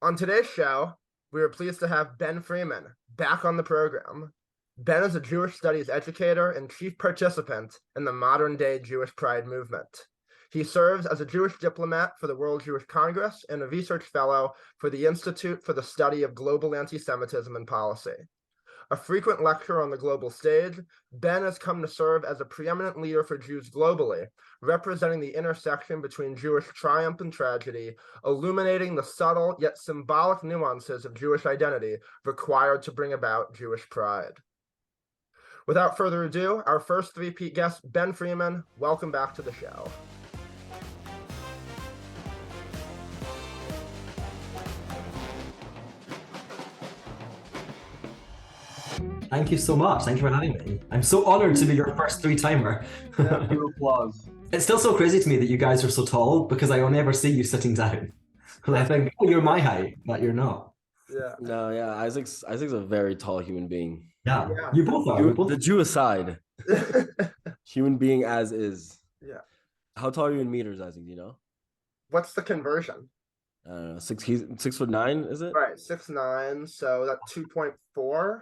On today's show, we are pleased to have Ben Freeman back on the program. Ben is a Jewish studies educator and chief participant in the modern-day Jewish Pride movement. He serves as a Jewish diplomat for the World Jewish Congress and a research fellow for the Institute for the Study of Global Antisemitism and Policy. A frequent lecturer on the global stage, Ben has come to serve as a preeminent leader for Jews globally, representing the intersection between Jewish triumph and tragedy, illuminating the subtle yet symbolic nuances of Jewish identity required to bring about Jewish pride. Without further ado, our first three-peat guest, Ben Freeman, welcome back to the show. Thank you so much. Thank you for having me. I'm so honored to be your first three-timer. Yeah, applause. It's still so crazy to me that you guys are so tall because I only ever see you sitting down. And I think, oh, you're my height, but you're not. Yeah. No, yeah, Isaac's a very tall human being. Yeah, Yeah. you both are. We both The Jew aside, human being as is. Yeah. How tall are you in meters, Isaac? Do you know? What's the conversion? I don't know. 6'9", is it? Right, 6'9", so that's 2.43.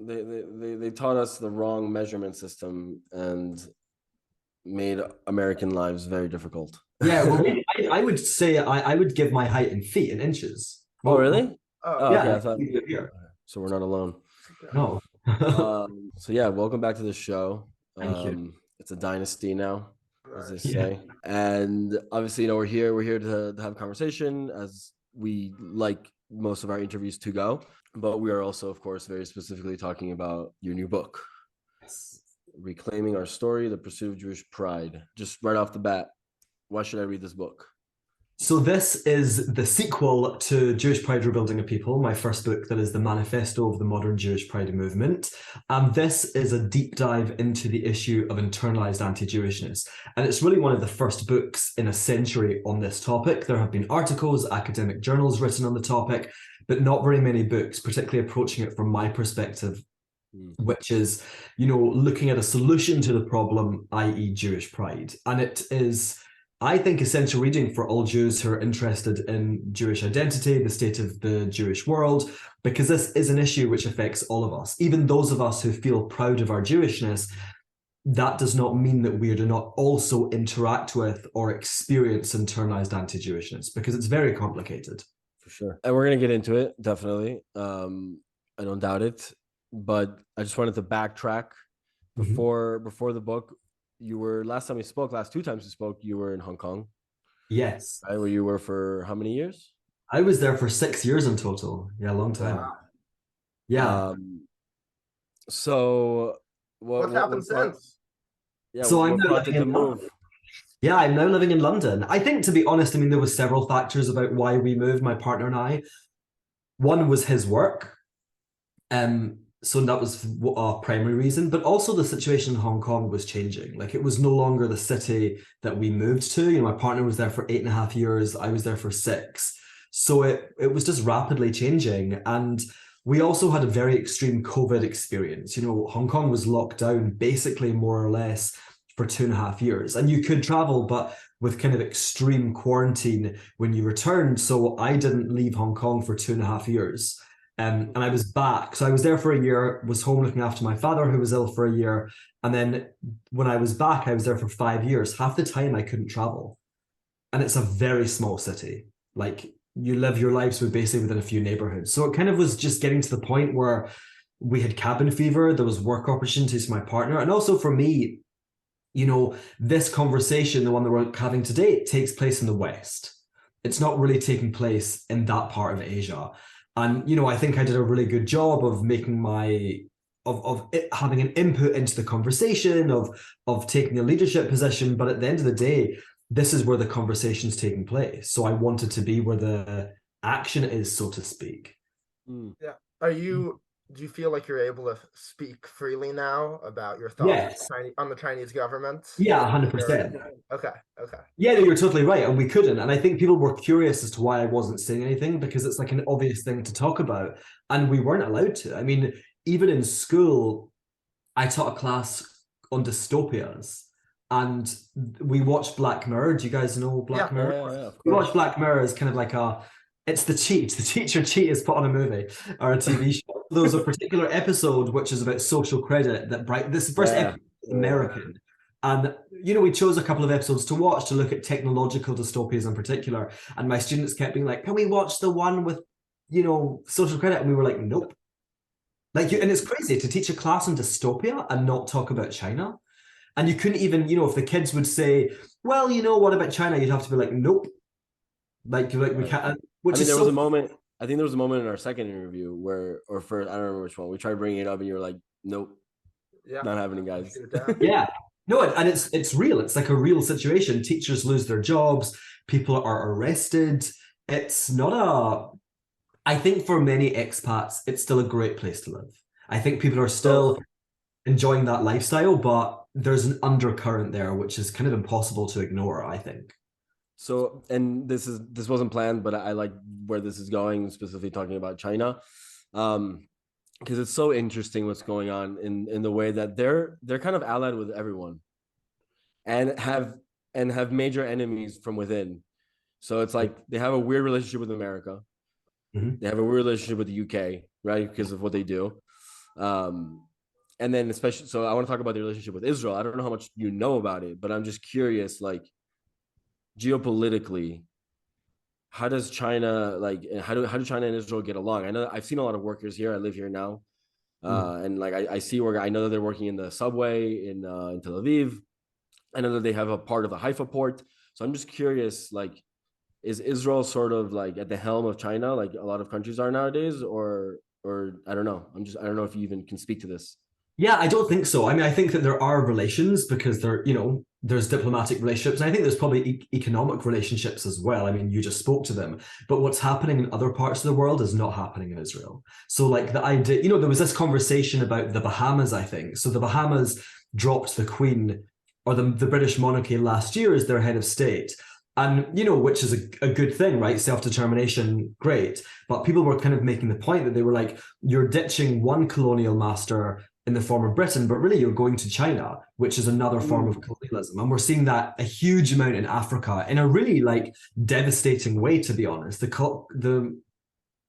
They taught us the wrong measurement system and made American lives very difficult. Yeah, well, I would say I would give my height in feet, in inches. Oh, really? Oh, yeah. Okay, I thought, Here. so we're not alone. No. So yeah, welcome back to the show. Thank you. It's a dynasty now, as they right. say. And obviously, we're here to have a conversation, as we like most of our interviews to go. But we are also, of course, very specifically talking about your new book, Reclaiming Our Story, The Pursuit of Jewish Pride. Just right off the bat, why should I read this book? So this is the sequel to Jewish Pride Rebuilding a People, my first book that is the manifesto of the modern Jewish Pride movement. And this is a deep dive into the issue of internalized anti-Jewishness. And it's really one of the first books in a century on this topic. There have been articles, academic journals written on the topic, but not very many books, particularly approaching it from my perspective, which is, looking at a solution to the problem, i.e. Jewish pride. And it is, I think, essential reading for all Jews who are interested in Jewish identity, the state of the Jewish world, because this is an issue which affects all of us. Even those of us who feel proud of our Jewishness, that does not mean that we do not also interact with or experience internalized anti-Jewishness, because it's very complicated. For sure. And we're going to get into it, definitely. I don't doubt it. But I just wanted to backtrack before the book. You were, last two times we spoke, you were in Hong Kong. Yes. Right, where you were for how many years? I was there for 6 years in total. Yeah, a long time. Wow. Yeah. So what's happened since? Yeah, so I'm now living in move. Yeah, I'm now living in London. I think, to be honest, there were several factors about why we moved, my partner and I. One was his work. So that was a primary reason, but also the situation in Hong Kong was changing. Like, it was no longer the city that we moved to. My partner was there for 8.5 years. I was there for 6. So it was just rapidly changing. And we also had a very extreme COVID experience. Hong Kong was locked down basically more or less for 2.5 years. And you could travel, but with kind of extreme quarantine when you returned. So I didn't leave Hong Kong for 2.5 years. And I was back. So I was there for a year, was home looking after my father, who was ill, for a year. And then when I was back, I was there for 5 years. Half the time I couldn't travel. And it's a very small city. Like, you live your lives basically within a few neighborhoods. So it kind of was just getting to the point where we had cabin fever. There was work opportunities for my partner. And also for me, this conversation, the one that we're having today, takes place in the West. It's not really taking place in that part of Asia. And, I think I did a really good job of making having an input into the conversation, of taking a leadership position. But at the end of the day, this is where the conversation's taking place. So I wanted to be where the action is, so to speak. Yeah. Do you feel like you're able to speak freely now about your thoughts on the Chinese government? Yeah, 100%. Okay. Yeah, no, you're totally right. And we couldn't. And I think people were curious as to why I wasn't saying anything, because it's like an obvious thing to talk about. And we weren't allowed to. Even in school, I taught a class on dystopias. and we watched Black Mirror. Do you guys know Black Yeah. Mirror? Yeah, of We course. watch Black Mirror as kind of like it's the cheat. The teacher cheat is put on a movie or a TV show. There was a particular episode which is about social credit this first Yeah. episode is American. And, we chose a couple of episodes to watch to look at technological dystopias in particular. And my students kept being like, can we watch the one with, social credit? And we were like, nope. And it's crazy to teach a class in dystopia and not talk about China. And you couldn't even, if the kids would say, well, what about China? You'd have to be like, nope. We can't. I mean, there was a moment. I think there was a moment in our second interview or first, I don't remember which one. We tried bringing it up, and you were like, "Nope, not happening, guys." Yeah, no, and it's real. It's like a real situation. Teachers lose their jobs. People are arrested. It's not I think for many expats, it's still a great place to live. I think people are still enjoying that lifestyle, but there's an undercurrent there, which is kind of impossible to ignore, I think. So, and this wasn't planned, but I like where this is going, specifically talking about China, because it's so interesting what's going on in the way that they're kind of allied with everyone, and have major enemies from within. So it's like they have a weird relationship with America. Mm-hmm. They have a weird relationship with the UK, right, because of what they do. And then especially, so I want to talk about the relationship with Israel. I don't know how much you know about it, but I'm just curious, like, geopolitically, how does China, how do China and Israel get along? I know I've seen a lot of workers here. I live here now. And like, I see where I know that they're working in the subway in Tel Aviv. I know that they have a part of the Haifa port. So I'm just curious, like, is Israel sort of like at the helm of China, like a lot of countries are nowadays, or I don't know. I don't know if you even can speak to this. Yeah, I don't think so. I mean, I think that there are relations because there's diplomatic relationships. And I think there's probably economic relationships as well. I mean, you just spoke to them. But what's happening in other parts of the world is not happening in Israel. So like the idea, there was this conversation about the Bahamas, I think. So the Bahamas dropped the Queen or the British monarchy last year as their head of state. And, which is a good thing, right? Self-determination, great. But people were kind of making the point that they were like, you're ditching one colonial master in the form of Britain, but really you're going to China, which is another form of colonialism. And we're seeing that a huge amount in Africa in a really like devastating way, to be honest. The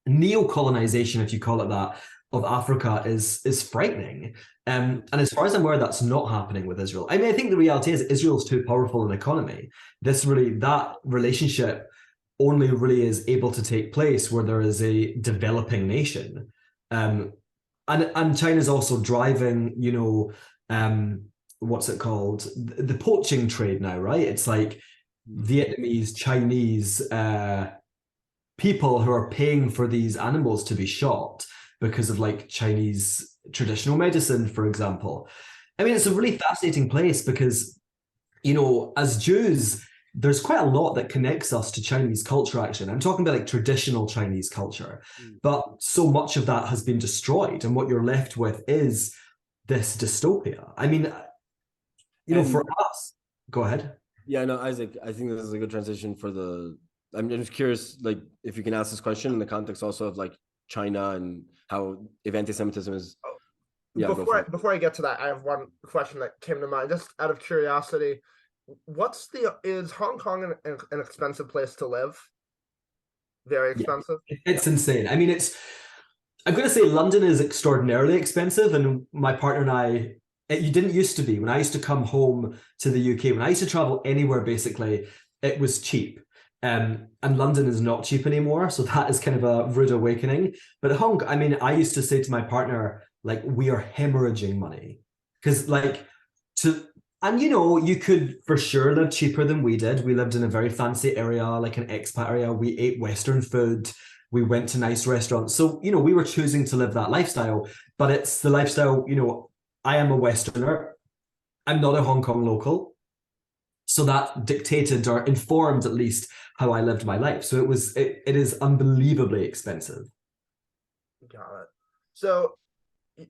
neo-colonization, if you call it that, of Africa is frightening. And as far as I'm aware, that's not happening with Israel. I mean, I think the reality is Israel's too powerful an economy. That relationship only really is able to take place where there is a developing nation. And China's also driving, what's it called? The poaching trade now, right? It's like Vietnamese, Chinese people who are paying for these animals to be shot because of like Chinese traditional medicine, for example. I mean, it's a really fascinating place because, as Jews, there's quite a lot that connects us to Chinese culture, actually. I'm talking about like traditional Chinese culture, but so much of that has been destroyed. And what you're left with is this dystopia. I mean, for us, go ahead. Yeah, no, Isaac, I think this is a good transition I'm just curious, like, if you can ask this question in the context also of like China and if anti-Semitism is. Yeah, before I get to that, I have one question that came to mind, just out of curiosity. Is Hong Kong an expensive place to live? Very expensive? Yeah, it's insane. I mean, I'm going to say London is extraordinarily expensive, and my partner and I, you didn't used to be. When I used to come home to the UK, when I used to travel anywhere, basically, it was cheap. And London is not cheap anymore, so that is kind of a rude awakening. But I used to say to my partner, like, we are hemorrhaging money. Because you could for sure live cheaper than we did. We lived in a very fancy area, like an expat area. We ate Western food. We went to nice restaurants. So, we were choosing to live that lifestyle. But it's the lifestyle, I am a Westerner. I'm not a Hong Kong local. So that dictated or informed at least how I lived my life. So it is unbelievably expensive. Got it. So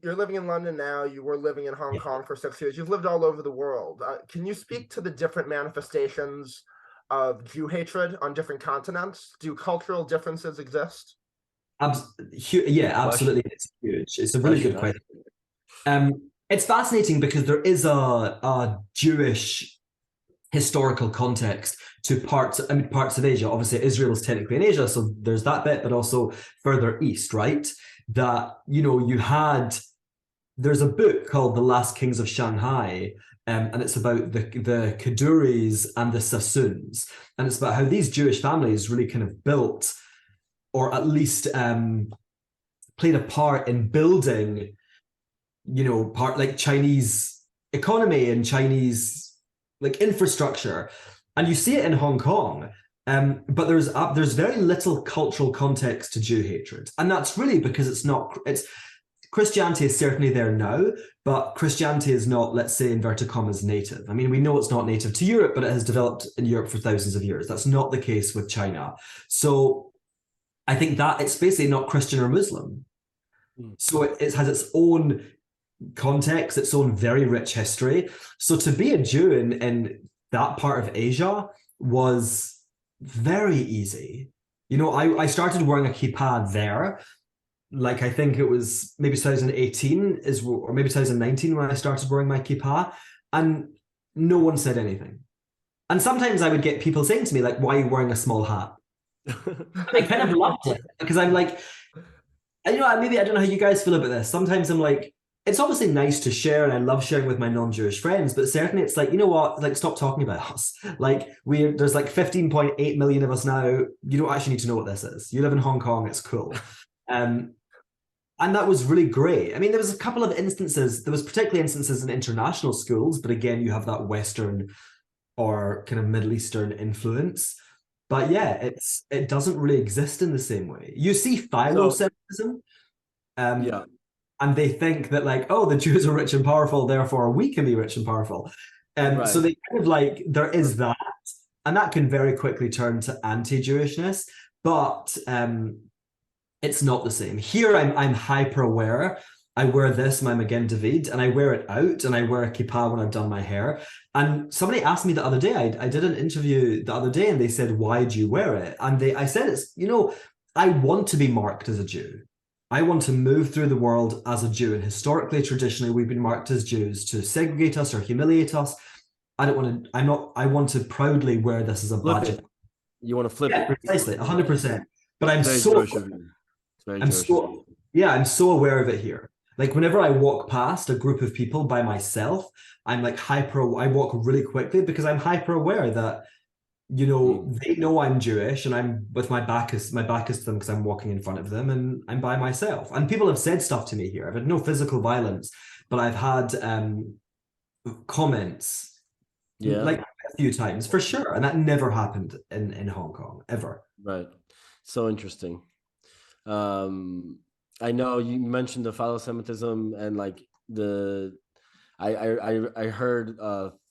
you're living in London now. You were living in Hong Kong for 6 years. You've lived all over the world. Can you speak to the different manifestations of Jew hatred on different continents? Do cultural differences exist? Yeah, absolutely. It's huge. It's a really good question. It's fascinating because there is a Jewish historical context to parts of Asia. Obviously, Israel is technically in Asia, so there's that bit, but also further east, right? That, you know, there's a book called The Last Kings of Shanghai, and it's about the Kaduris and the Sassoons, and it's about how these Jewish families really kind of built, or at least played a part in building, you know, part like Chinese economy and Chinese like infrastructure, and you see it in Hong Kong. But there's very little cultural context to Jew hatred, and that's really because it's Christianity is certainly there now, but Christianity is not, let's say, inverted commas, native. I mean, we know it's not native to Europe, but it has developed in Europe for thousands of years. That's not the case with China. So I think that it's basically not Christian or Muslim. So it has its own context, its own very rich history. So to be a Jew in that part of Asia was very easy. You know, I started wearing a kippah there. Like, I think it was maybe 2018 or maybe 2019 when I started wearing my kippah, and no one said anything. And sometimes I would get people saying to me, like, why are you wearing a small hat? I kind of loved it because I'm like, and you know, maybe I don't know how you guys feel about this. Sometimes I'm like, it's obviously nice to share, and I love sharing with my non-Jewish friends, but certainly it's like, you know what, like, stop talking about us. Like, there's like 15.8 million of us now. You don't actually need to know what this is. You live in Hong Kong, it's cool. And that was really great. I mean, there was a couple of instances, there was particularly instances in international schools, but again, you have that Western or kind of Middle Eastern influence. But yeah, it doesn't really exist in the same way. You see philo-Semitism, and they think that, like, oh, the Jews are rich and powerful, therefore we can be rich and powerful. Right. So they kind of like, there is that, and that can very quickly turn to anti-Jewishness, but it's not the same. Here, I'm hyper aware. I wear this when I'm again David, and I wear it out, and I wear a kippah when I've done my hair. And somebody asked me the other day, I did an interview the other day, and they said, why do you wear it? And I said, it's, you know, I want to be marked as a Jew. I want to move through the world as a Jew. And historically, traditionally, we've been marked as Jews to segregate us or humiliate us. I want to proudly wear this as a badge. You want to flip it? Precisely, 100%. But I'm so aware of it here. Like, whenever I walk past a group of people by myself, I'm like I walk really quickly because I'm hyper aware that, you know, they know I'm Jewish, and I'm with my back is to them because I'm walking in front of them and I'm by myself. And people have said stuff to me here. I've had no physical violence, but I've had comments, like a few times for sure, and that never happened in Hong Kong ever. Right. So interesting. I know you mentioned the philo-Semitism, and like I heard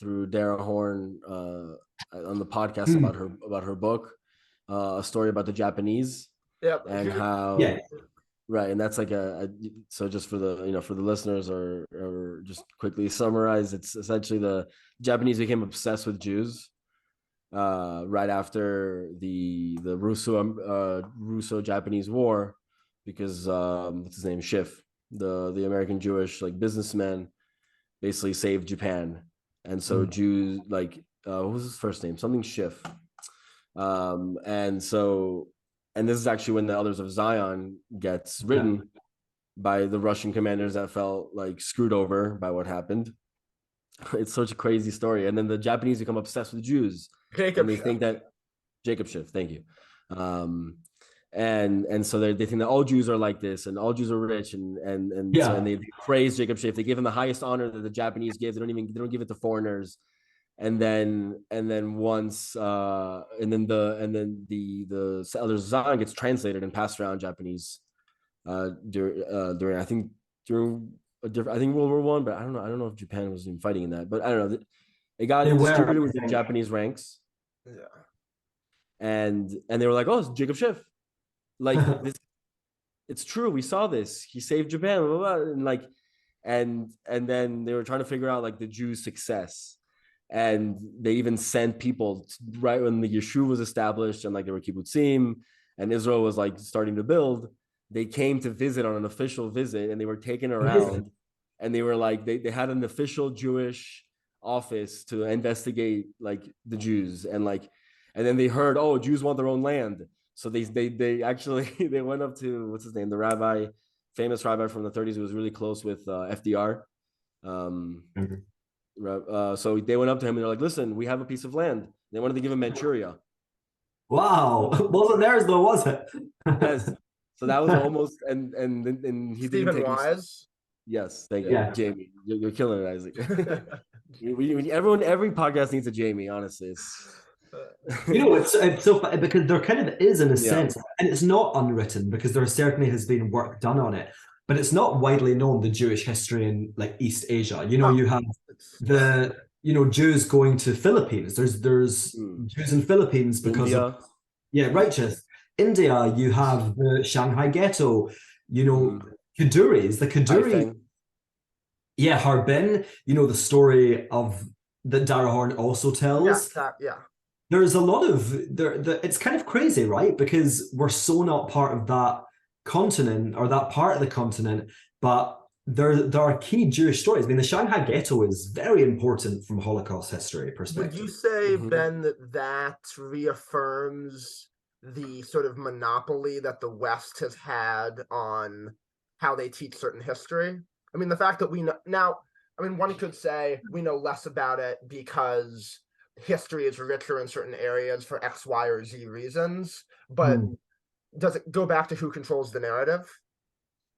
through Dara Horn on the podcast about her book, a story about the Japanese. Yep. And how right, and that's like so just for the for the listeners, or just quickly summarize, it's essentially the Japanese became obsessed with Jews right after the Russo-Japanese War, because what's his name, Schiff, the American Jewish like businessman, basically saved Japan, and so Jews, like what was his first name, something Schiff, and this is actually when the Elders of Zion gets written by the Russian commanders that felt like screwed over by what happened. It's such a crazy story. And then the Japanese become obsessed with Jews. And they think that Jacob Schiff, thank you. And so they think that all Jews are like this, and all Jews are rich, and they praise Jacob Schiff. They give him the highest honor that the Japanese give. They don't give it to foreigners. And then once the Elders of Zion gets translated and passed around Japanese during I think World War I, but I don't know if Japan was even fighting in that, but I don't know. It got distributed within Japanese ranks. Yeah. And they were like, oh, it's Jacob Schiff. Like this, it's true. We saw this. He saved Japan, blah, blah, blah. And then they were trying to figure out like the Jews' success. And they even sent people right when the Yeshuv was established, and like there were kibbutzim, and Israel was like starting to build. They came to visit on an official visit, and they were taken around, and they were like, they had an official Jewish office to investigate like the Jews, and then they heard, oh, Jews want their own land, so they actually they went up to, what's his name, the famous rabbi from the 30s who was really close with FDR. So they went up to him and they're like, listen, we have a piece of land. They wanted to give him Manchuria. Wow, wasn't theirs though, was it? Yes. So that was almost, and he didn't Stephen take Wise. Yes, thank you, Yeah. Jamie. You're killing it, Isaac. Every podcast needs a Jamie. Honestly, it's so funny because there kind of is in a Yeah. sense, and it's not unwritten because there certainly has been work done on it, but it's not widely known, the Jewish history in like East Asia. You know, you have the Jews going to Philippines. There's Jews in Philippines because India. of righteous. India, you have the Shanghai ghetto. You know, Kaduris, the Kaduri. Haifeng. Yeah, Harbin. You know the story of that Dara Horn also tells. Yeah. There's a lot of it's kind of crazy, right? Because we're so not part of that continent or that part of the continent, but there are key Jewish stories. I mean, the Shanghai ghetto is very important from Holocaust history perspective. Would you say, Ben, that reaffirms the sort of monopoly that the West has had on how they teach certain history? I mean, the fact that we know now, I mean, one could say we know less about it because history is richer in certain areas for X, Y, or Z reasons, but does it go back to who controls the narrative?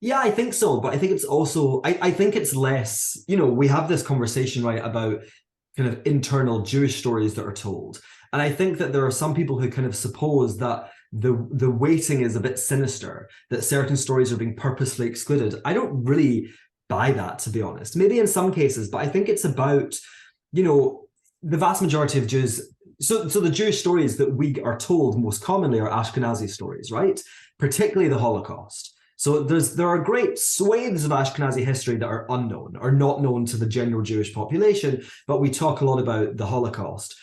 Yeah, I think so. But I think it's also, I think it's less, we have this conversation, right, about kind of internal Jewish stories that are told. And I think that there are some people who kind of suppose that the weighting is a bit sinister, that certain stories are being purposely excluded. I don't really buy that, to be honest. Maybe in some cases, but I think it's about, the vast majority of Jews. So the Jewish stories that we are told most commonly are Ashkenazi stories, right? Particularly the Holocaust. So there are great swathes of Ashkenazi history that are unknown or not known to the general Jewish population, but we talk a lot about the Holocaust.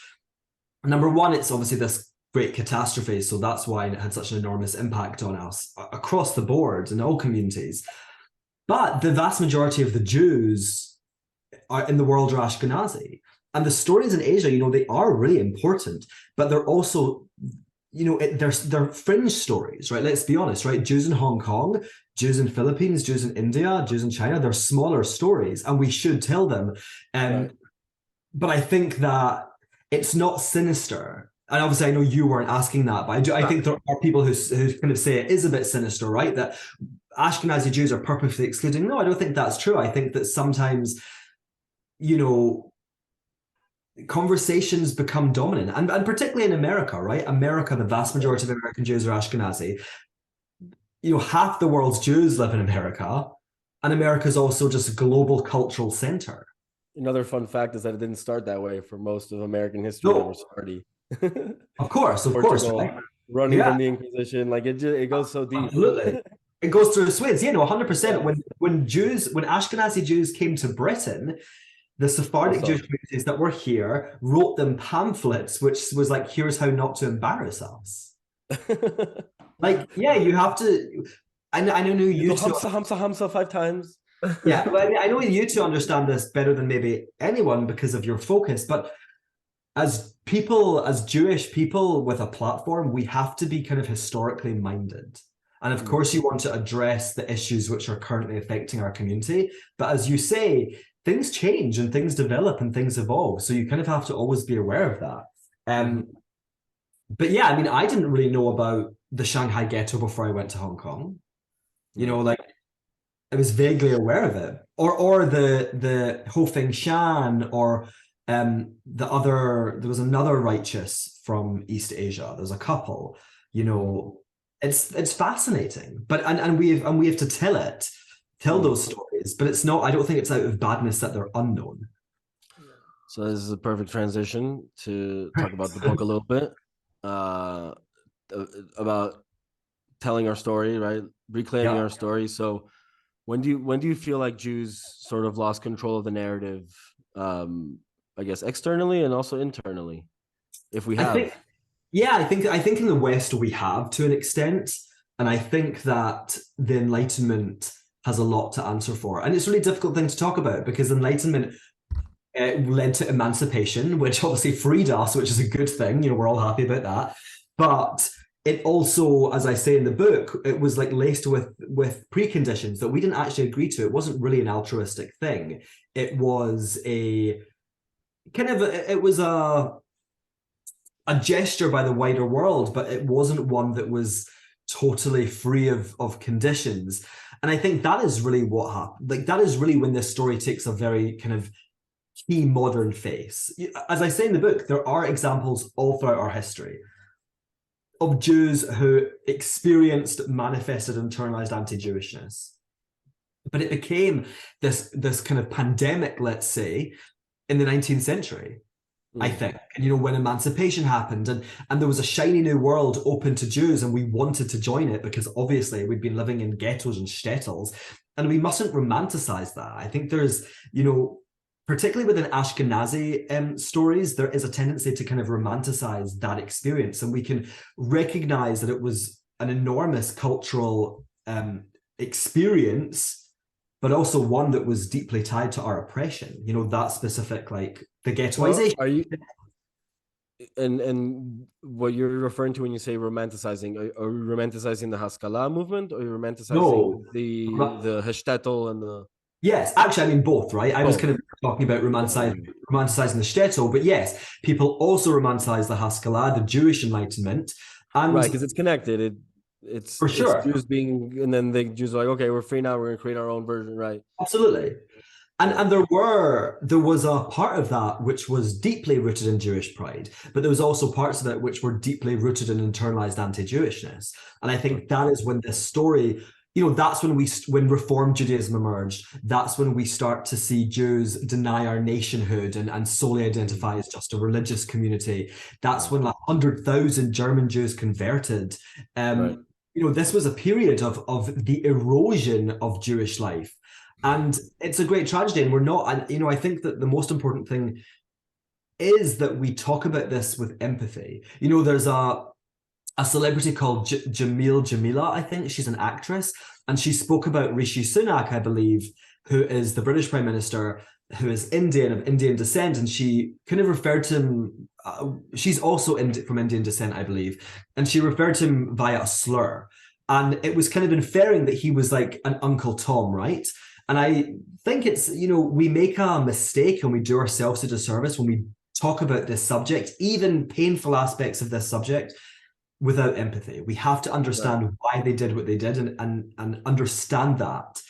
Number one, it's obviously this great catastrophe, so that's why it had such an enormous impact on us across the board in all communities. But the vast majority of the Jews in the world are Ashkenazi. And the stories in Asia, they are really important, but they're also, they're fringe stories, right? Let's be honest, right? Jews in Hong Kong, Jews in Philippines, Jews in India, Jews in China, they're smaller stories and we should tell them. Right. But I think that it's not sinister. And obviously I know you weren't asking that, but I think there are people who kind of say it is a bit sinister, right? That Ashkenazi Jews are purposely excluding. No, I don't think that's true. I think that sometimes, conversations become dominant, and particularly in America, right? America, the vast majority of American Jews are Ashkenazi. Half the world's Jews live in America, and America is also just a global cultural center. Another fun fact is that it didn't start that way for most of American history. No. It was Sephardi. Of course, right? Running from the Inquisition, it goes so deep. Absolutely. It goes through Swiss, 100%. When Ashkenazi Jews came to Britain, the Sephardic Jewish communities that were here wrote them pamphlets, which was like, here's how not to embarrass us. You have to. I know you two. Hamsa 5 times. Yeah, but I know you two understand this better than maybe anyone because of your focus. But as Jewish people with a platform, we have to be kind of historically minded. And of course, you want to address the issues which are currently affecting our community. But as you say, things change and things develop and things evolve. So you kind of have to always be aware of that. But yeah, I mean, I didn't really know about the Shanghai ghetto before I went to Hong Kong. I was vaguely aware of it. Or the Ho Feng Shan, or there was another righteous from East Asia. There's a couple, it's fascinating. But and we have to tell those stories, but it's not, I don't think it's out of badness that they're unknown. So this is a perfect transition to talk about the book a little bit, about telling our story, right? Reclaiming our story. So when do you feel like Jews sort of lost control of the narrative, I guess externally and also internally, if we have? I think in the West we have, to an extent, and I think that the Enlightenment has a lot to answer for. And it's a really difficult thing to talk about because Enlightenment, It led to emancipation, which obviously freed us, which is a good thing. We're all happy about that. But it also, as I say in the book, it was like laced with preconditions that we didn't actually agree to. It wasn't really an altruistic thing. It was a gesture by the wider world, but it wasn't one that was totally free of conditions. And I think that is really what happened. Like, that is really when this story takes a very kind of key modern face. As I say in the book, there are examples all throughout our history of Jews who experienced manifested internalized anti-Jewishness. But it became this kind of pandemic, let's say, in the 19th century, I think. And, when emancipation happened and there was a shiny new world open to Jews, and we wanted to join it because obviously we'd been living in ghettos and shtetls, and we mustn't romanticize that. I think there's, particularly within Ashkenazi stories, there is a tendency to kind of romanticize that experience. And we can recognize that it was an enormous cultural experience, but also one that was deeply tied to our oppression, that specific, like the ghettoization. Well, are you, and what you're referring to when you say romanticizing, are you romanticizing the Haskalah movement, or are you romanticizing the Hashtetl and the... Yes, actually, I mean both, right? I was kind of talking about romanticizing the shtetl, but yes, people also romanticize the Haskalah, the Jewish Enlightenment, and right, because it's connected. It's for sure. It's Jews being, and then the Jews are like, okay, we're free now. We're going to create our own version, right? Absolutely. And there was a part of that which was deeply rooted in Jewish pride, but there was also parts of it which were deeply rooted in internalized anti-Jewishness. And I think that is when this story, that's when Reform Judaism emerged. That's when we start to see Jews deny our nationhood and solely identify as just a religious community. That's when 100,000 German Jews converted. Right. This was a period of the erosion of Jewish life. And it's a great tragedy. And we're not, and I think that the most important thing is that we talk about this with empathy. There's a celebrity called Jamila, I think. She's an actress, and she spoke about Rishi Sunak, I believe, who is the British Prime Minister, who is Indian, of Indian descent, and she kind of referred to him, she's also from Indian descent, I believe, and she referred to him via a slur. And it was kind of inferring that he was like an Uncle Tom, right? And I think it's, we make a mistake and we do ourselves a disservice when we talk about this subject, even painful aspects of this subject, without empathy. We have to understand why they did what they did and understand that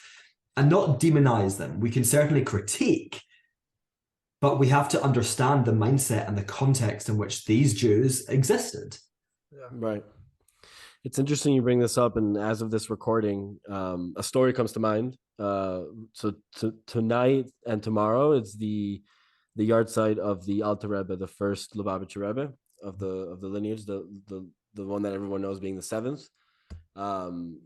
and not demonize them. We can certainly critique, but we have to understand the mindset and the context in which these Jews existed. Yeah. Right. It's interesting you bring this up, and as of this recording, a story comes to mind. So tonight and tomorrow, it's the yahrzeit of the Alter Rebbe, the first Lubavitcher Rebbe of the lineage, the one that everyone knows being the seventh. And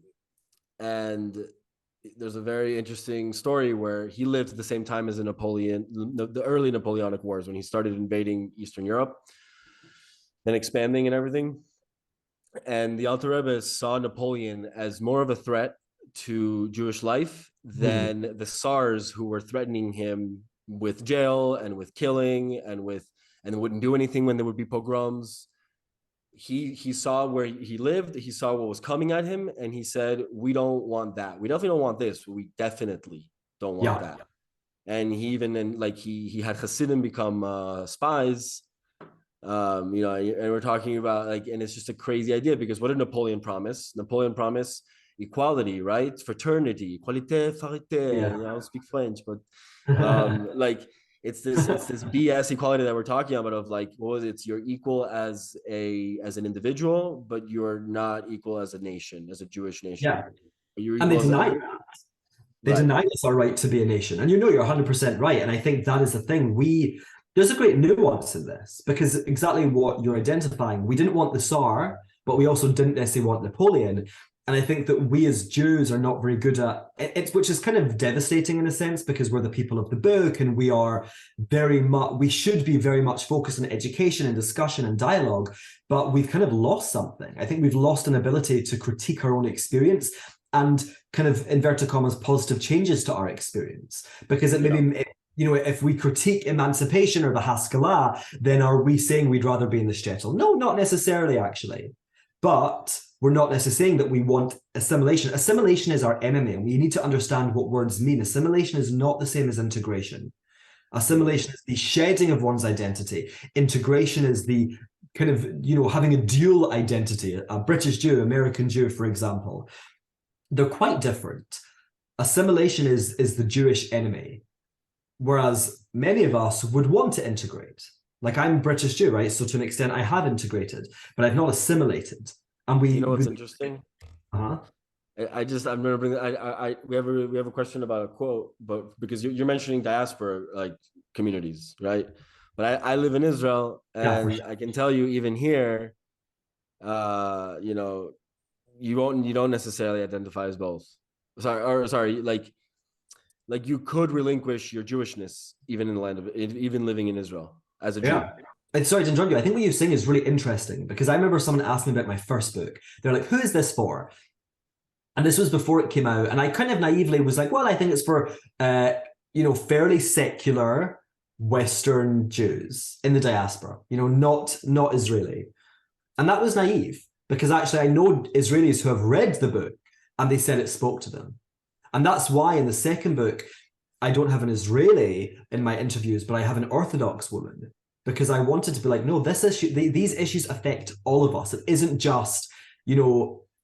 there's a very interesting story where he lived at the same time as the early Napoleonic Wars, when he started invading Eastern Europe and expanding and everything. And the Alter Rebbe saw Napoleon as more of a threat to Jewish life than the Tsars, who were threatening him with jail and with killing and wouldn't do anything when there would be pogroms. He saw where he lived, he saw what was coming at him, and he said, we don't want that. We definitely don't want this. We definitely don't want that. And he he had Hasidim become spies. And we're talking about and it's just a crazy idea, because what did Napoleon promise? Napoleon promised equality, right? Fraternity, equalité, farité. I don't speak French, but it's this BS equality that we're talking about of you're equal as an individual, but you're not equal as a nation, as a Jewish nation. Yeah. And they deny that. They deny us our right to be a nation. And you're 100% right. And I think that is the thing. There's a great nuance in this, because exactly what you're identifying, we didn't want the Tsar, but we also didn't necessarily want Napoleon. And I think that we as Jews are not very good at it, which is kind of devastating in a sense, because we're the people of the book, and we should be very much focused on education and discussion and dialogue, but we've kind of lost something. I think we've lost an ability to critique our own experience and kind of, inverted commas, positive changes to our experience, because it maybe if we critique emancipation or the Haskalah, then are we saying we'd rather be in the shtetl? No, not necessarily, actually. But we're not necessarily saying that we want assimilation. Assimilation is our enemy, and we need to understand what words mean. Assimilation is not the same as integration. Assimilation is the shedding of one's identity. Integration is the kind of, having a dual identity, a British Jew, American Jew, for example. They're quite different. Assimilation is the Jewish enemy, whereas many of us would want to integrate. Like, I'm British Jew, right? So to an extent, I have integrated, but I've not assimilated. And what's interesting? Uh-huh. I'm remembering that we have a question about a quote, but because you're mentioning diaspora like communities, right? But I live in Israel, and I can tell you, even here, you don't necessarily identify as both. Sorry, like you could relinquish your Jewishness even in the land of even living in Israel as a Jew. Yeah. And sorry to interrupt you. I think what you're saying is really interesting, because I remember someone asked me about my first book. They're like, "Who is this for?" And this was before it came out, and I kind of naively was like, "Well, I think it's for fairly secular Western Jews in the diaspora, not Israeli." And that was naive, because actually I know Israelis who have read the book and they said it spoke to them. And that's why in the second book, I don't have an Israeli in my interviews, but I have an Orthodox woman, because I wanted to be like, no, this issue, these issues affect all of us. It isn't just,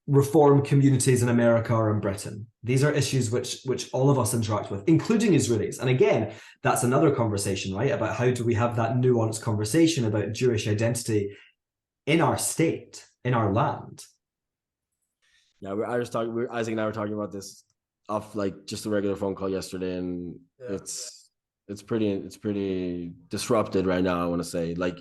Reform communities in America or in Britain. These are issues which all of us interact with, including Israelis. And again, that's another conversation, right? About how do we have that nuanced conversation about Jewish identity in our state, in our land. Yeah, Isaac and I were talking about this off like just a regular phone call yesterday, and it's pretty disrupted right now, I want to say. Like,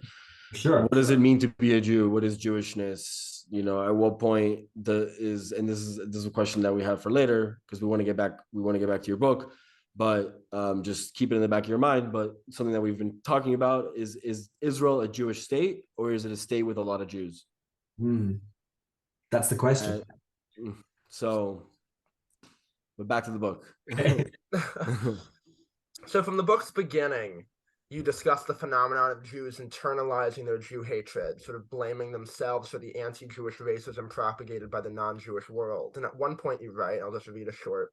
sure, what does it mean to be a Jew? What is Jewishness? At what point this is a question that we have for later, because we want to get back to your book, but just keep it in the back of your mind. But something that we've been talking about is Israel a Jewish state, or is it a state with a lot of Jews? That's the question. But back to the book. So from the book's beginning, you discuss the phenomenon of Jews internalizing their Jew hatred, sort of blaming themselves for the anti-Jewish racism propagated by the non-Jewish world. And at one point you write, I'll just read a short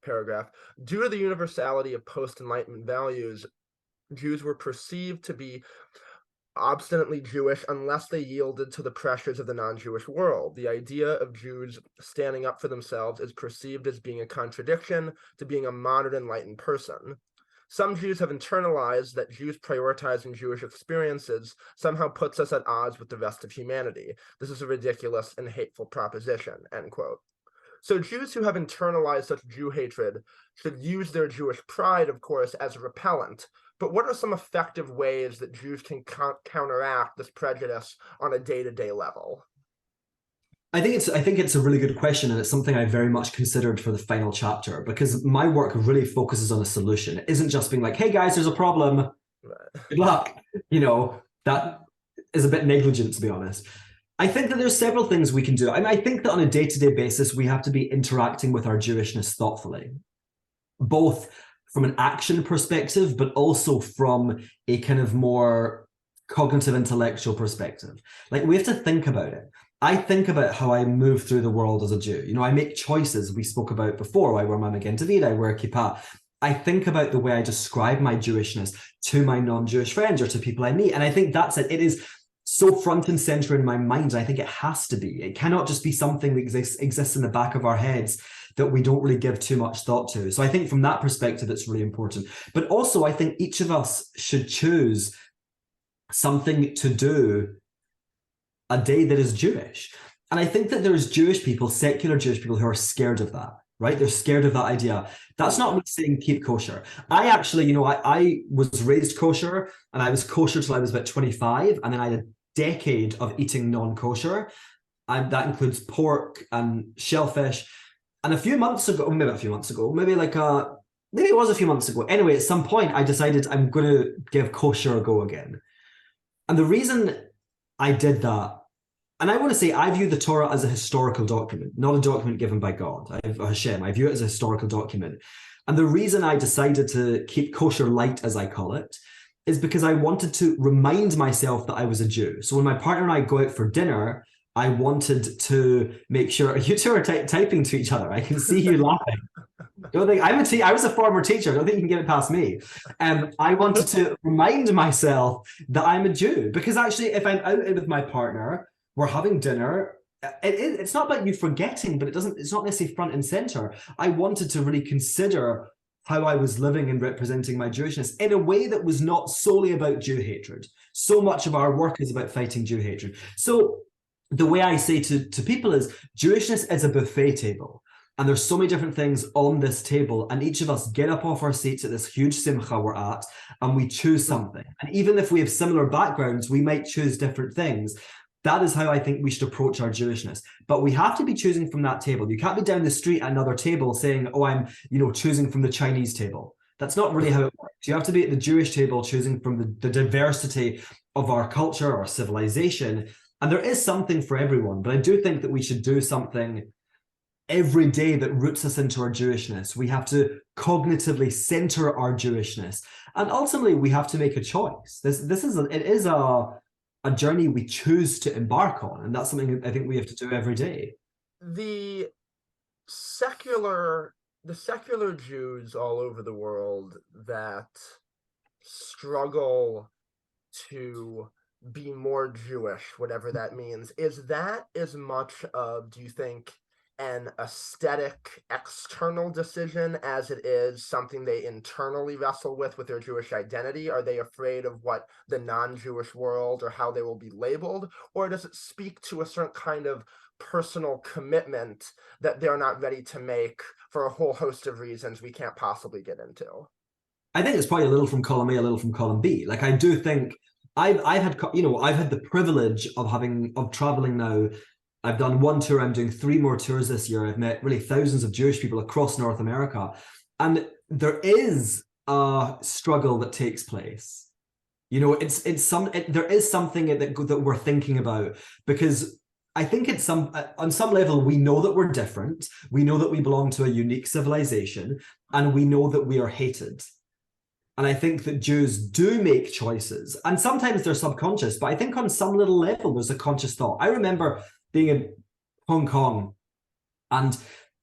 paragraph, due to the universality of post-Enlightenment values, Jews were perceived to be obstinately Jewish unless they yielded to the pressures of the non-Jewish world. The idea of Jews standing up for themselves is perceived as being a contradiction to being a modern enlightened person. Some Jews have internalized that Jews prioritizing Jewish experiences somehow puts us at odds with the rest of humanity. This is a ridiculous and hateful proposition, end quote. So Jews who have internalized such Jew hatred should use their Jewish pride, of course, as a repellent. But what are some effective ways that Jews can counteract this prejudice on a day-to-day level? I think it's a really good question, and it's something I very much considered for the final chapter, because my work really focuses on a solution. It isn't just being like, "Hey guys, there's a problem. Good luck." That is a bit negligent, to be honest. I think that there's several things we can do. I think that on a day-to-day basis, we have to be interacting with our Jewishness thoughtfully, both from an action perspective, but also from a kind of more cognitive, intellectual perspective. Like, we have to think about it. I think about how I move through the world as a Jew. I make choices we spoke about before. I wear my Magen David, I wear kippah. I think about the way I describe my Jewishness to my non-Jewish friends or to people I meet. And I think that's it. It is so front and center in my mind. I think it has to be. It cannot just be something that exists in the back of our heads that we don't really give too much thought to. So I think from that perspective, it's really important. But also, I think each of us should choose something to do a day that is Jewish. And I think that there's Jewish people, secular Jewish people, who are scared of that, right? They're scared of that idea. That's not me saying keep kosher. I actually, I was raised kosher, and I was kosher till I was about 25. And then I had a decade of eating non-kosher. And that includes pork and shellfish. And maybe it was a few months ago. Anyway, at some point I decided I'm going to give kosher a go again. And the reason I did that And I want to say, I view the Torah as a historical document, not a document given by God. Hashem. I view it as a historical document. And the reason I decided to keep kosher light, as I call it, is because I wanted to remind myself that I was a Jew. So when my partner and I go out for dinner, I wanted to make sure you two are typing to each other. I can see you laughing. Don't think I was a former teacher. I don't think you can get it past me. I wanted to remind myself that I'm a Jew, because actually, if I'm out with my partner, we're having dinner. It's not about you forgetting, but it's not necessarily front and center. I wanted to really consider how I was living and representing my Jewishness in a way that was not solely about Jew hatred. So much of our work is about fighting Jew hatred. So the way I say to people is, Jewishness is a buffet table. And there's so many different things on this table, and each of us get up off our seats at this huge simcha we're at, and we choose something. And even if we have similar backgrounds, we might choose different things. That is how I think we should approach our Jewishness. But we have to be choosing from that table. You can't be down the street at another table saying, oh, I'm, choosing from the Chinese table. That's not really how it works. You have to be at the Jewish table, choosing from the diversity of our culture, our civilization. And there is something for everyone. But I do think that we should do something every day that roots us into our Jewishness. We have to cognitively center our Jewishness. And ultimately, we have to make a choice. It is a journey we choose to embark on. And that's something I think we have to do every day. The secular Jews all over the world that struggle to be more Jewish, whatever that means, is that as much of, do you think, an aesthetic external decision as it is something they internally wrestle with their Jewish identity? Are they afraid of what the non-Jewish world or how they will be labeled? Or does it speak to a certain kind of personal commitment that they're not ready to make for a whole host of reasons we can't possibly get into? I think it's probably a little from column A, a little from column B. Like, I do think I've had the privilege of traveling now. I've done one tour. I'm doing 3 more tours this year. I've met really thousands of Jewish people across North America. And there is a struggle that takes place. There is something that we're thinking about, because I think on some level, we know that we're different. We know that we belong to a unique civilization, and we know that we are hated. And I think that Jews do make choices, and sometimes they're subconscious, but I think on some little level, there's a conscious thought. I remember being in Hong Kong, and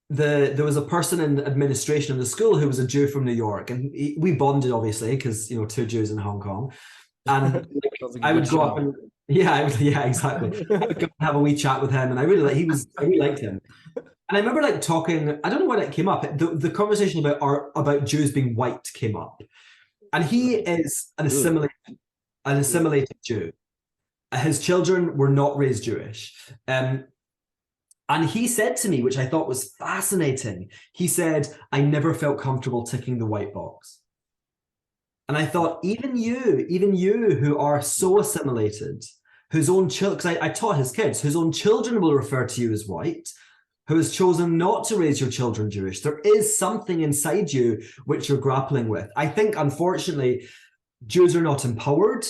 there was a person in administration in the school who was a Jew from New York, and we bonded, obviously, because 2 Jews in Hong Kong. And I would go up and exactly. I would go and have a wee chat with him, and I really liked him. And I remember talking. I don't know when it came up. The conversation about Jews being white came up, and he is an assimilated Jew. His children were not raised Jewish. And he said to me, which I thought was fascinating, he said, I never felt comfortable ticking the white box. And I thought, even you who are so assimilated, whose own children, because I taught his kids, whose own children will refer to you as white, who has chosen not to raise your children Jewish, there is something inside you which you're grappling with. I think, unfortunately, Jews are not empowered.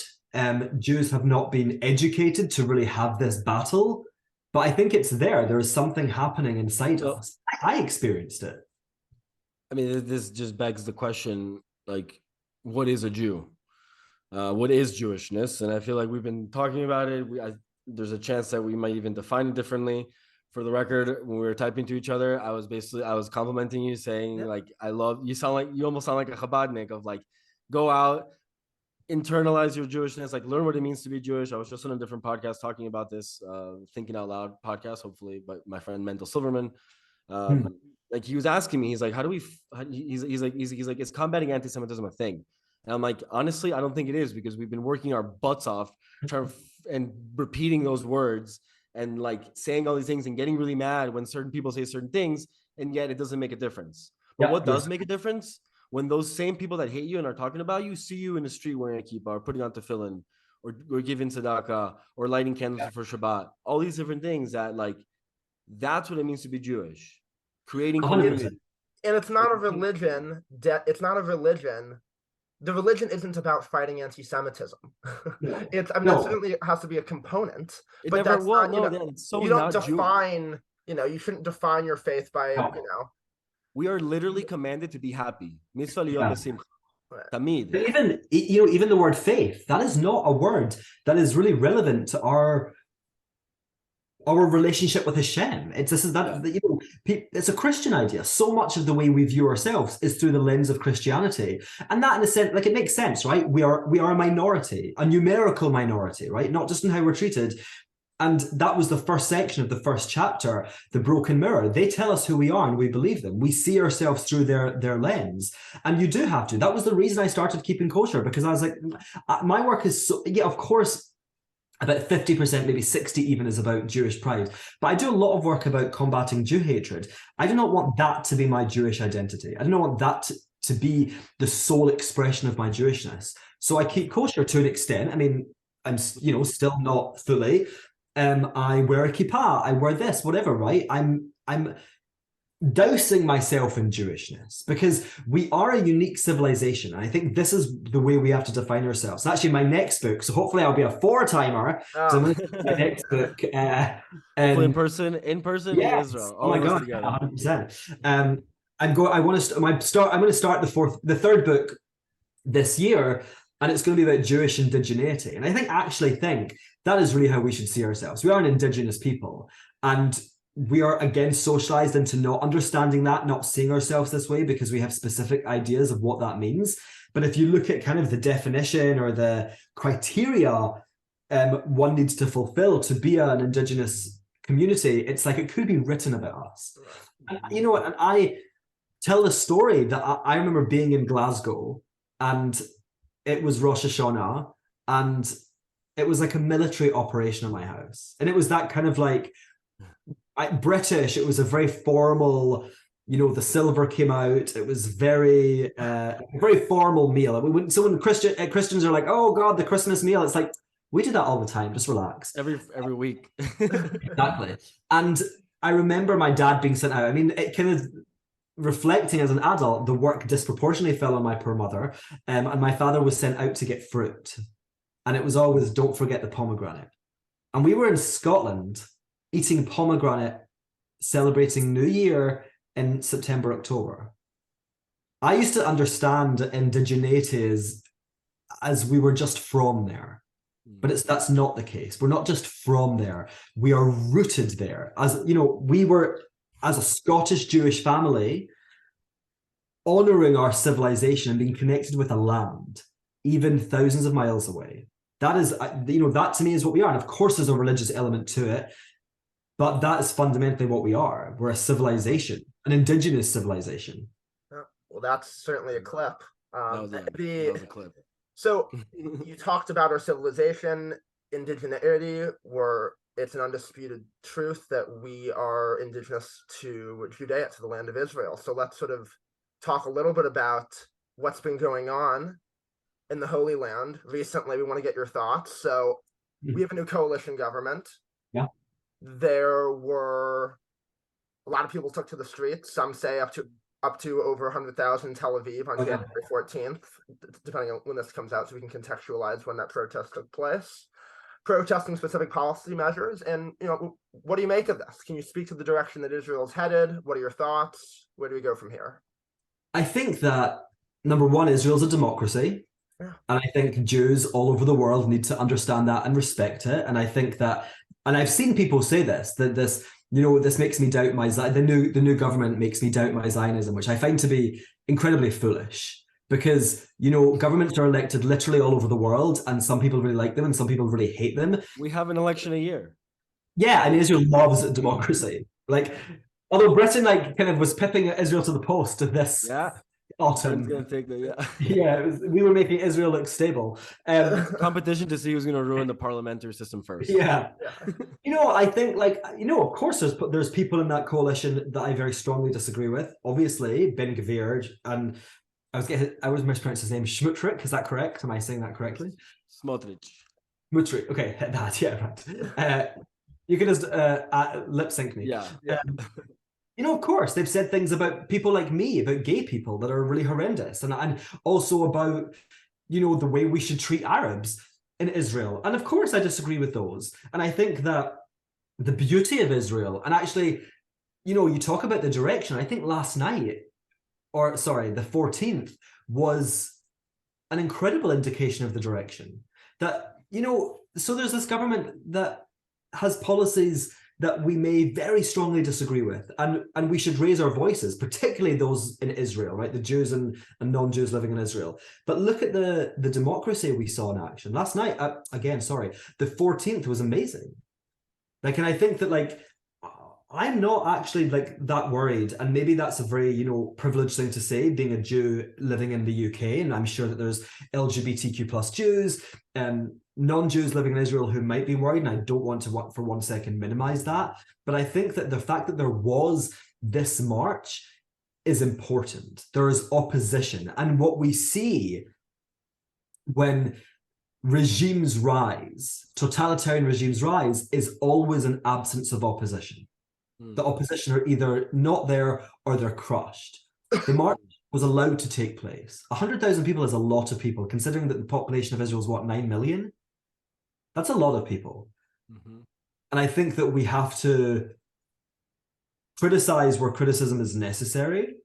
Jews have not been educated to really have this battle, but I think it's there. There is something happening inside us. I experienced it. I mean, this just begs the question, what is a Jew? What is Jewishness? And I feel like we've been talking about it. There's a chance that we might even define it differently. For the record, when we were typing to each other, I was complimenting you, saying, I love, you almost sound like a Chabadnik of go out, internalize your Jewishness, learn what it means to be Jewish. I was just on a different podcast talking about this, Thinking Out Loud podcast, hopefully, but my friend Mendel Silverman, he was asking me, he's like, he's like, is combating anti-Semitism a thing? And I'm like, honestly, I don't think it is, because we've been working our butts off and repeating those words and saying all these things and getting really mad when certain people say certain things, and yet it doesn't make a difference. But what does make a difference? When those same people that hate you and are talking about you see you in the street wearing a kippah, or putting on tefillin, or giving tzedakah, or lighting candles for Shabbat, all these different things that that's what it means to be Jewish. Creating community. And it's not a religion. It's not a religion the religion isn't about fighting anti-Semitism. No. That No. certainly has to be a component, It but never that's will. not, No, Dan, it's so you don't not Jewish. define, you shouldn't define your faith by, No. We are literally commanded to be happy. Mitzvah liyot Yeah. b'simcha. Tamid. But even the word faith, that is not a word that is really relevant to our relationship with Hashem. It's a Christian idea. So much of the way we view ourselves is through the lens of Christianity, and that, in a sense, like, it makes sense, right? We are a minority, a numerical minority, right? Not just in how we're treated. And that was the first section of the first chapter, the broken mirror. They tell us who we are and we believe them. We see ourselves through their lens. And you do have to. That was the reason I started keeping kosher, because I was like, my work is so, yeah, of course, about 50%, maybe 60 even, is about Jewish pride. But I do a lot of work about combating Jew hatred. I do not want that to be my Jewish identity. I do not want that to be the sole expression of my Jewishness. So I keep kosher to an extent. I mean, I'm still not fully. I wear a kippah, I wear this, whatever, right? I'm dousing myself in Jewishness because we are a unique civilization. And I think this is the way we have to define ourselves. It's actually my next book, so hopefully I'll be a 4-timer. So I'm going to do my next book. Hopefully in person in Israel. Oh my God, together. 100%. I'm going to start the third book this year, and it's going to be about Jewish indigeneity. And I think that is really how we should see ourselves. We are an indigenous people, and we are, again, socialized into not understanding that, not seeing ourselves this way, because we have specific ideas of what that means. But if you look at kind of the definition or the criteria one needs to fulfill to be an indigenous community, it's like it could be written about us. And you know what? And I tell the story that I remember being in Glasgow, and it was Rosh Hashanah, and it was like a military operation in my house. And it was that kind of like British, it was a very formal, the silver came out. It was very, very formal meal. When Christians are like, oh God, the Christmas meal, it's like, we do that all the time, just relax. Every week. Exactly. And I remember my dad being sent out. I mean, it kind of, reflecting as an adult, the work disproportionately fell on my poor mother. And my father was sent out to get fruit. And it was always, don't forget the pomegranate. And we were in Scotland eating pomegranate, celebrating New Year in September, October. I used to understand indigeneity as we were just from there. But that's not the case. We're not just from there. We are rooted there. As we were, as a Scottish Jewish family, honoring our civilization and being connected with a land, even thousands of miles away. That is, that to me is what we are. And of course, there's a religious element to it, but that is fundamentally what we are. We're a civilization, an indigenous civilization. Well, that's certainly a clip. That was a clip. So you talked about our civilization, indigeneity, where it's an undisputed truth that we are indigenous to Judea, to the land of Israel. So let's sort of talk a little bit about what's been going on in the Holy Land recently. We want to get your thoughts. So we have a new coalition government. Yeah. There were a lot of people took to the streets. Some say up to over 100,000 in Tel Aviv on January 14th, depending on when this comes out, so we can contextualize when that protest took place. Protesting specific policy measures. And, what do you make of this? Can you speak to the direction that Israel's headed? What are your thoughts? Where do we go from here? I think that, number one, Israel's a democracy. Yeah. And I think Jews all over the world need to understand that and respect it. And I think that, and I've seen people say this makes me doubt the new government makes me doubt my Zionism, which I find to be incredibly foolish. Because, governments are elected literally all over the world, and some people really like them and some people really hate them. We have an election a year. Yeah, and Israel loves democracy. Although Britain kind of was pipping Israel to the post this autumn. We were making Israel look stable. Competition to see who's going to ruin the parliamentary system first. Yeah. I think of course there's people in that coalition that I very strongly disagree with. Obviously, Ben Gvir, and I was mispronounced his name, Schmutrik. Is that correct? Am I saying that correctly? Smotrich. Schmutrik. Okay, that, yeah, right. You can just lip sync me. Yeah. You know, of course, they've said things about people like me, about gay people that are really horrendous, and also about, you know, the way we should treat Arabs in Israel. And of course, I disagree with those. And I think that the beauty of Israel, and actually, you know, you talk about the direction. I think last night, or sorry, the 14th was an incredible indication of the direction that, you know, so there's this government that has policies that we may very strongly disagree with, and we should raise our voices, particularly those in Israel, right? The Jews and non-Jews living in Israel. But look at the democracy we saw in action last night. Again, sorry, the 14th was amazing. Like, and I think that, like, I'm not actually like that worried, and maybe that's a very, you know, privileged thing to say, being a Jew living in the UK, and I'm sure that there's LGBTQ plus Jews, non-Jews living in Israel who might be worried, and I don't want to for 1 second minimize that, but I think that the fact that there was this march is important. There is opposition, and what we see when regimes rise, totalitarian regimes rise, is always an absence of opposition. The opposition are either not there or they're crushed. The march was allowed to take place. 100,000 people is a lot of people, considering that the population of Israel is, what, 9 million? That's a lot of people. Mm-hmm. And I think that we have to criticize where criticism is necessary,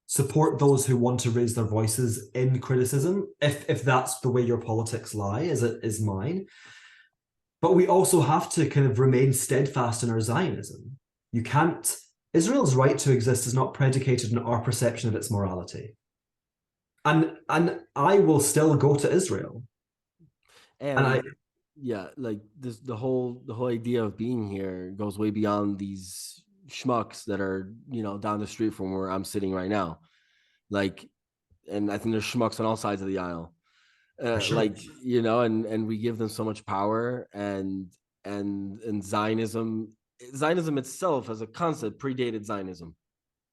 support those who want to raise their voices in criticism, if that's the way your politics lie, as it is mine. But we also have to kind of remain steadfast in our Zionism. You can't, Israel's right to exist is not predicated on our perception of its morality. And I will still go to Israel. And yeah, like this, the whole idea of being here goes way beyond these schmucks that are, you know, down the street from where I'm sitting right now. Like, and I think there's schmucks on all sides of the aisle. Sure. Like, you know, and we give them so much power, and Zionism itself as a concept predated Zionism.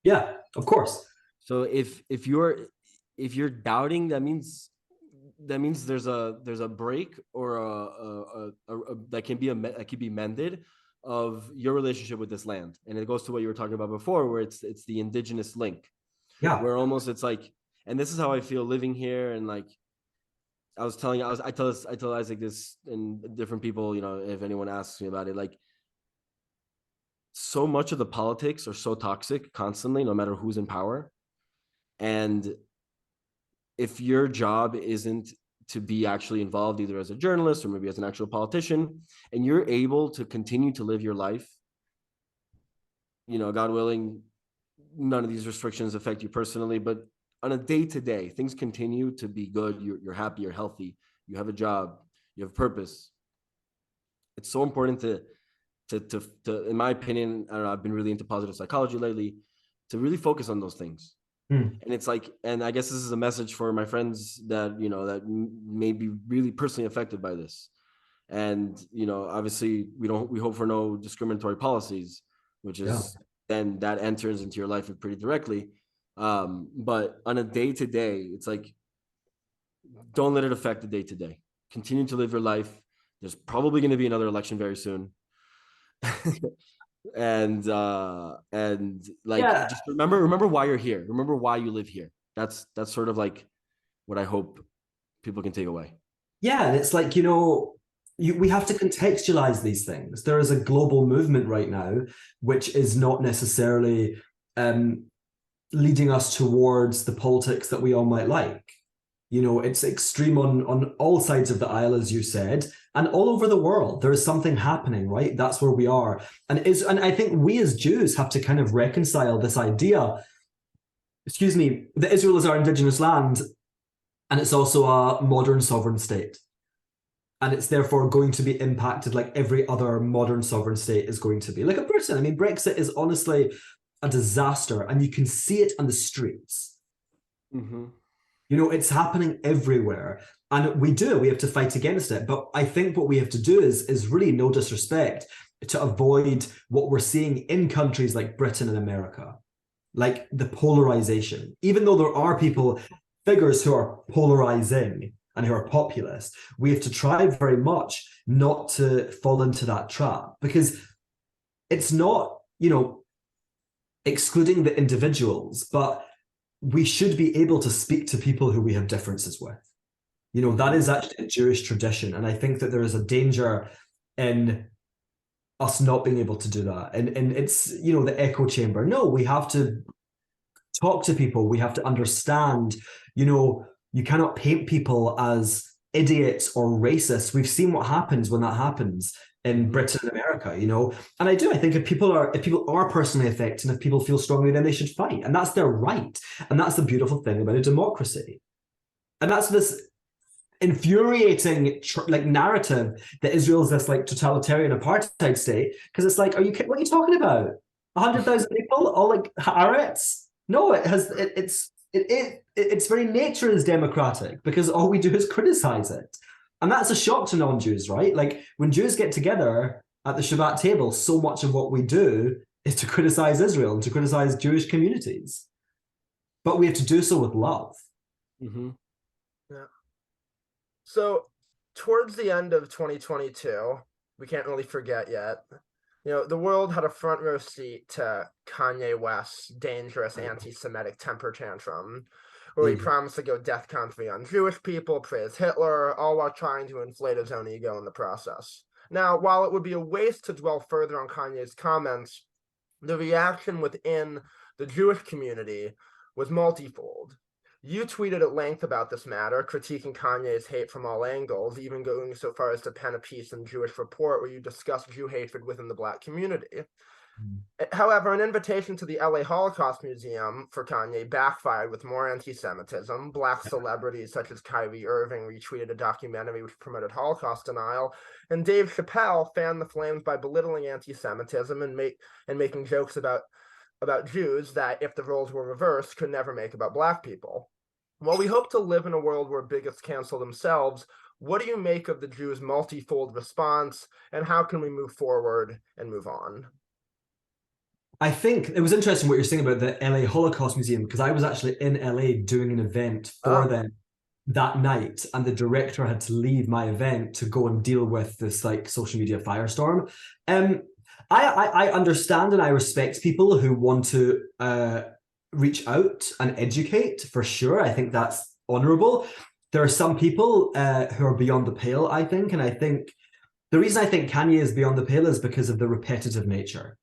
Yeah, of course. So if you're doubting, that means there's a break or a that can be mended of your relationship with this land. And it goes to what you were talking about before, where it's the indigenous link. Yeah. Where almost it's like, and this is how I feel living here, and like I tell Isaac this and different people, you know, if anyone asks me about it, like, so much of the politics are so toxic constantly, no matter who's in power. And if your job isn't to be actually involved either as a journalist or maybe as an actual politician, and you're able to continue to live your life, you know, God willing, none of these restrictions affect you personally, but on a day-to-day, things continue to be good. You're happy, you're healthy, you have a job, you have purpose. It's so important to in my opinion, I don't know, I've been really into positive psychology lately, to really focus on those things. And it's like, and I guess this is a message for my friends that, you know, that may be really personally affected by this. And, you know, obviously we hope for no discriminatory policies, which is then that enters into your life pretty directly. But on a day-to-day, it's like, don't let it affect the day-to-day. Continue to live your life. There's probably going to be another election very soon. and like, just remember why you're here. Remember why you live here. That's sort of like what I hope people can take away. And it's like, you know, we have to contextualize these things. There is a global movement right now which is not necessarily leading us towards the politics that we all might like. You know, it's extreme on all sides of the aisle, as you said, and all over the world. There is something happening, right? That's where we are. And I think we as Jews have to kind of reconcile this idea, that Israel is our indigenous land, and it's also a modern sovereign state. And it's therefore going to be impacted like every other modern sovereign state is going to be. Like a Britain, I mean, Brexit is honestly a disaster, and you can see it on the streets. Mm-hmm. You know, it's happening everywhere, and we have to fight against it. But I think what we have to do is really, no disrespect, to avoid what we're seeing in countries like Britain and America, like the polarization. Even though there are figures who are polarizing and who are populist, we have to try very much not to fall into that trap, because it's not, you know, excluding the individuals, but we should be able to speak to people who we have differences with. You know, that is actually a Jewish tradition. And I think that there is a danger in us not being able to do that. And it's, you know, the echo chamber. No, we have to talk to people. We have to understand, you know, you cannot paint people as idiots or racists. We've seen what happens when that happens in Britain and America, you know. And I think if people are personally affected, and if people feel strongly, then they should fight. And that's their right. And that's the beautiful thing about a democracy. And that's this infuriating narrative that Israel is this like totalitarian apartheid state, because it's like, what are you talking about? 100,000 people, all like Haaretz? No, its very nature is democratic, because all we do is criticize it. And that's a shock to non-Jews, right? Like when Jews get together at the Shabbat table, so much of what we do is to criticize Israel and to criticize Jewish communities. But we have to do so with love. Yeah. So towards the end of 2022, we can't really forget yet, you know, the world had a front row seat to Kanye West's dangerous anti-Semitic temper tantrum, where he promised to go death country on Jewish people, praise Hitler, all while trying to inflate his own ego in the process. Now, while it would be a waste to dwell further on Kanye's comments, the reaction within the Jewish community was multifold. You tweeted at length about this matter, critiquing Kanye's hate from all angles, even going so far as to pen a piece in Jewish Report where you discussed Jew hatred within the Black community. However, an invitation to the LA Holocaust Museum for Kanye backfired with more anti-Semitism. Black celebrities such as Kyrie Irving retweeted a documentary which promoted Holocaust denial, and Dave Chappelle fanned the flames by belittling anti-Semitism and making jokes about Jews that, if the roles were reversed, could never make about Black people. While we hope to live in a world where bigots cancel themselves, what do you make of the Jews' multifold response, and how can we move forward and move on? I think it was interesting what you're saying about the LA Holocaust Museum, because I was actually in LA doing an event for them that night, and the director had to leave my event to go and deal with this like social media firestorm. I understand and I respect people who want to reach out and educate, for sure. I think that's honorable. There are some people who are beyond the pale, I think, and I think the reason I think Kanye is beyond the pale is because of the repetitive nature.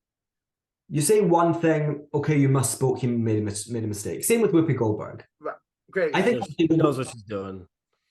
You say one thing, okay, you misspoke, he made a mistake. Same with Whoopi Goldberg. Right. Great. I think she knows what she's doing.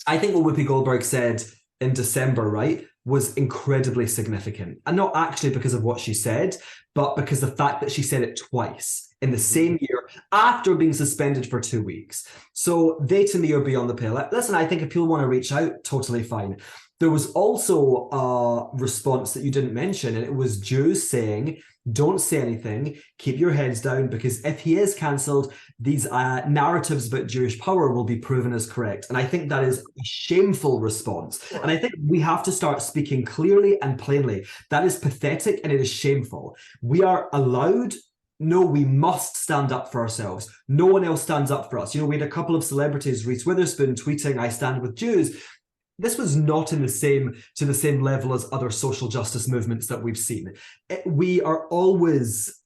I think what Whoopi Goldberg said in December, right, was incredibly significant. And not actually because of what she said, but because the fact that she said it twice in the same year after being suspended for 2 weeks. So they, to me, are beyond the pale. Listen, I think if people want to reach out, totally fine. There was also a response that you didn't mention, and it was Jews saying, don't say anything, keep your heads down, because if he is cancelled, these narratives about Jewish power will be proven as correct. And I think that is a shameful response. And I think we have to start speaking clearly and plainly. That is pathetic and it is shameful. We are allowed. No, we must stand up for ourselves. No one else stands up for us. You know, we had a couple of celebrities, Reese Witherspoon tweeting, I stand with Jews. This was not to the same level as other social justice movements that we've seen. We are always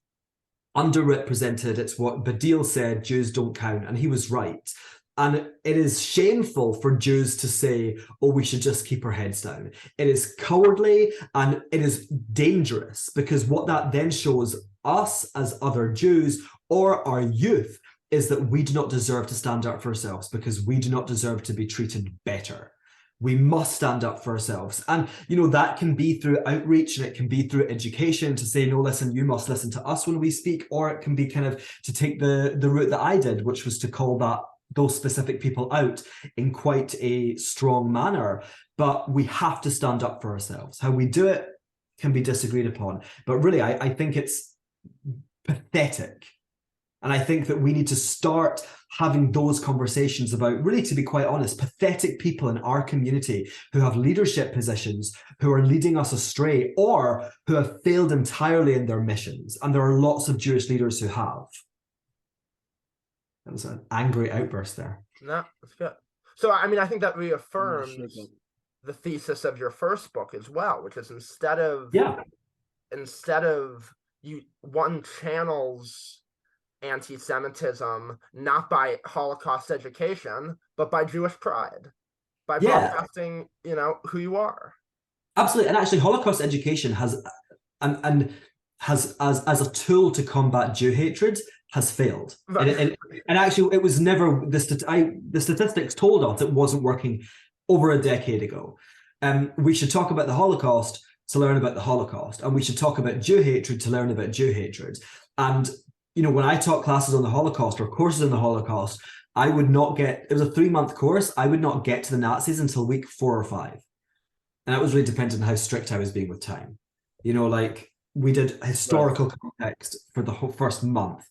underrepresented. It's what Badil said, Jews don't count, and he was right. And it is shameful for Jews to say, oh, we should just keep our heads down. It is cowardly and it is dangerous, because what that then shows us as other Jews or our youth is that we do not deserve to stand up for ourselves, because we do not deserve to be treated better. We must stand up for ourselves. And, you know, that can be through outreach, and it can be through education to say, no, listen, you must listen to us when we speak, or it can be kind of to take the route that I did, which was to call those specific people out in quite a strong manner. But we have to stand up for ourselves. How we do it can be disagreed upon. But really, I think it's pathetic. And I think that we need to start having those conversations about, really, to be quite honest, pathetic people in our community who have leadership positions, who are leading us astray, or who have failed entirely in their missions. And there are lots of Jewish leaders who have. That was an angry outburst there. No, that's good. So, I mean, I think that reaffirms the thesis of your first book as well, which is instead of one channels anti-Semitism, not by Holocaust education, but by Jewish pride, by Yeah, broadcasting, who you are. absolutely. And actually, Holocaust education has and has as a tool to combat Jew hatred has failed. Right. And actually, it was never the statistics told us it wasn't working over a decade ago. We should talk about the Holocaust to learn about the Holocaust, and we should talk about Jew hatred to learn about Jew hatred. And when I taught classes on the Holocaust or courses on the Holocaust, I would not get, it was a 3-month course, I would not get to the Nazis until week 4 or 5. And that was really dependent on how strict I was being with time. Like we did historical context for the whole first month.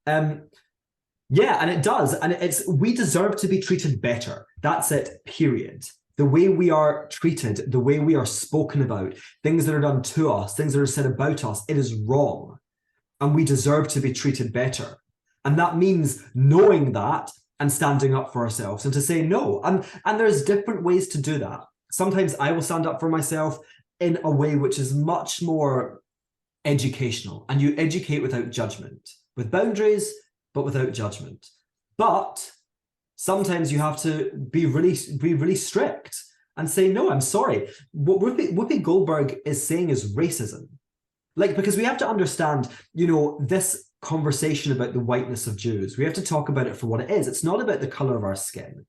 Yeah, and it does. And we deserve to be treated better. That's it, period. The way we are treated, the way we are spoken about, things that are done to us, things that are said about us, it is wrong. And we deserve to be treated better. And that means knowing that and standing up for ourselves and to say no. And there's different ways to do that. Sometimes I will stand up for myself in a way which is much more educational, and you educate without judgment, with boundaries, but without judgment. But sometimes you have to be really strict and say, no, I'm sorry. What Whoopi Goldberg is saying is racism. Because we have to understand, this conversation about the whiteness of Jews, we have to talk about it for what it is. It's not about the color of our skin.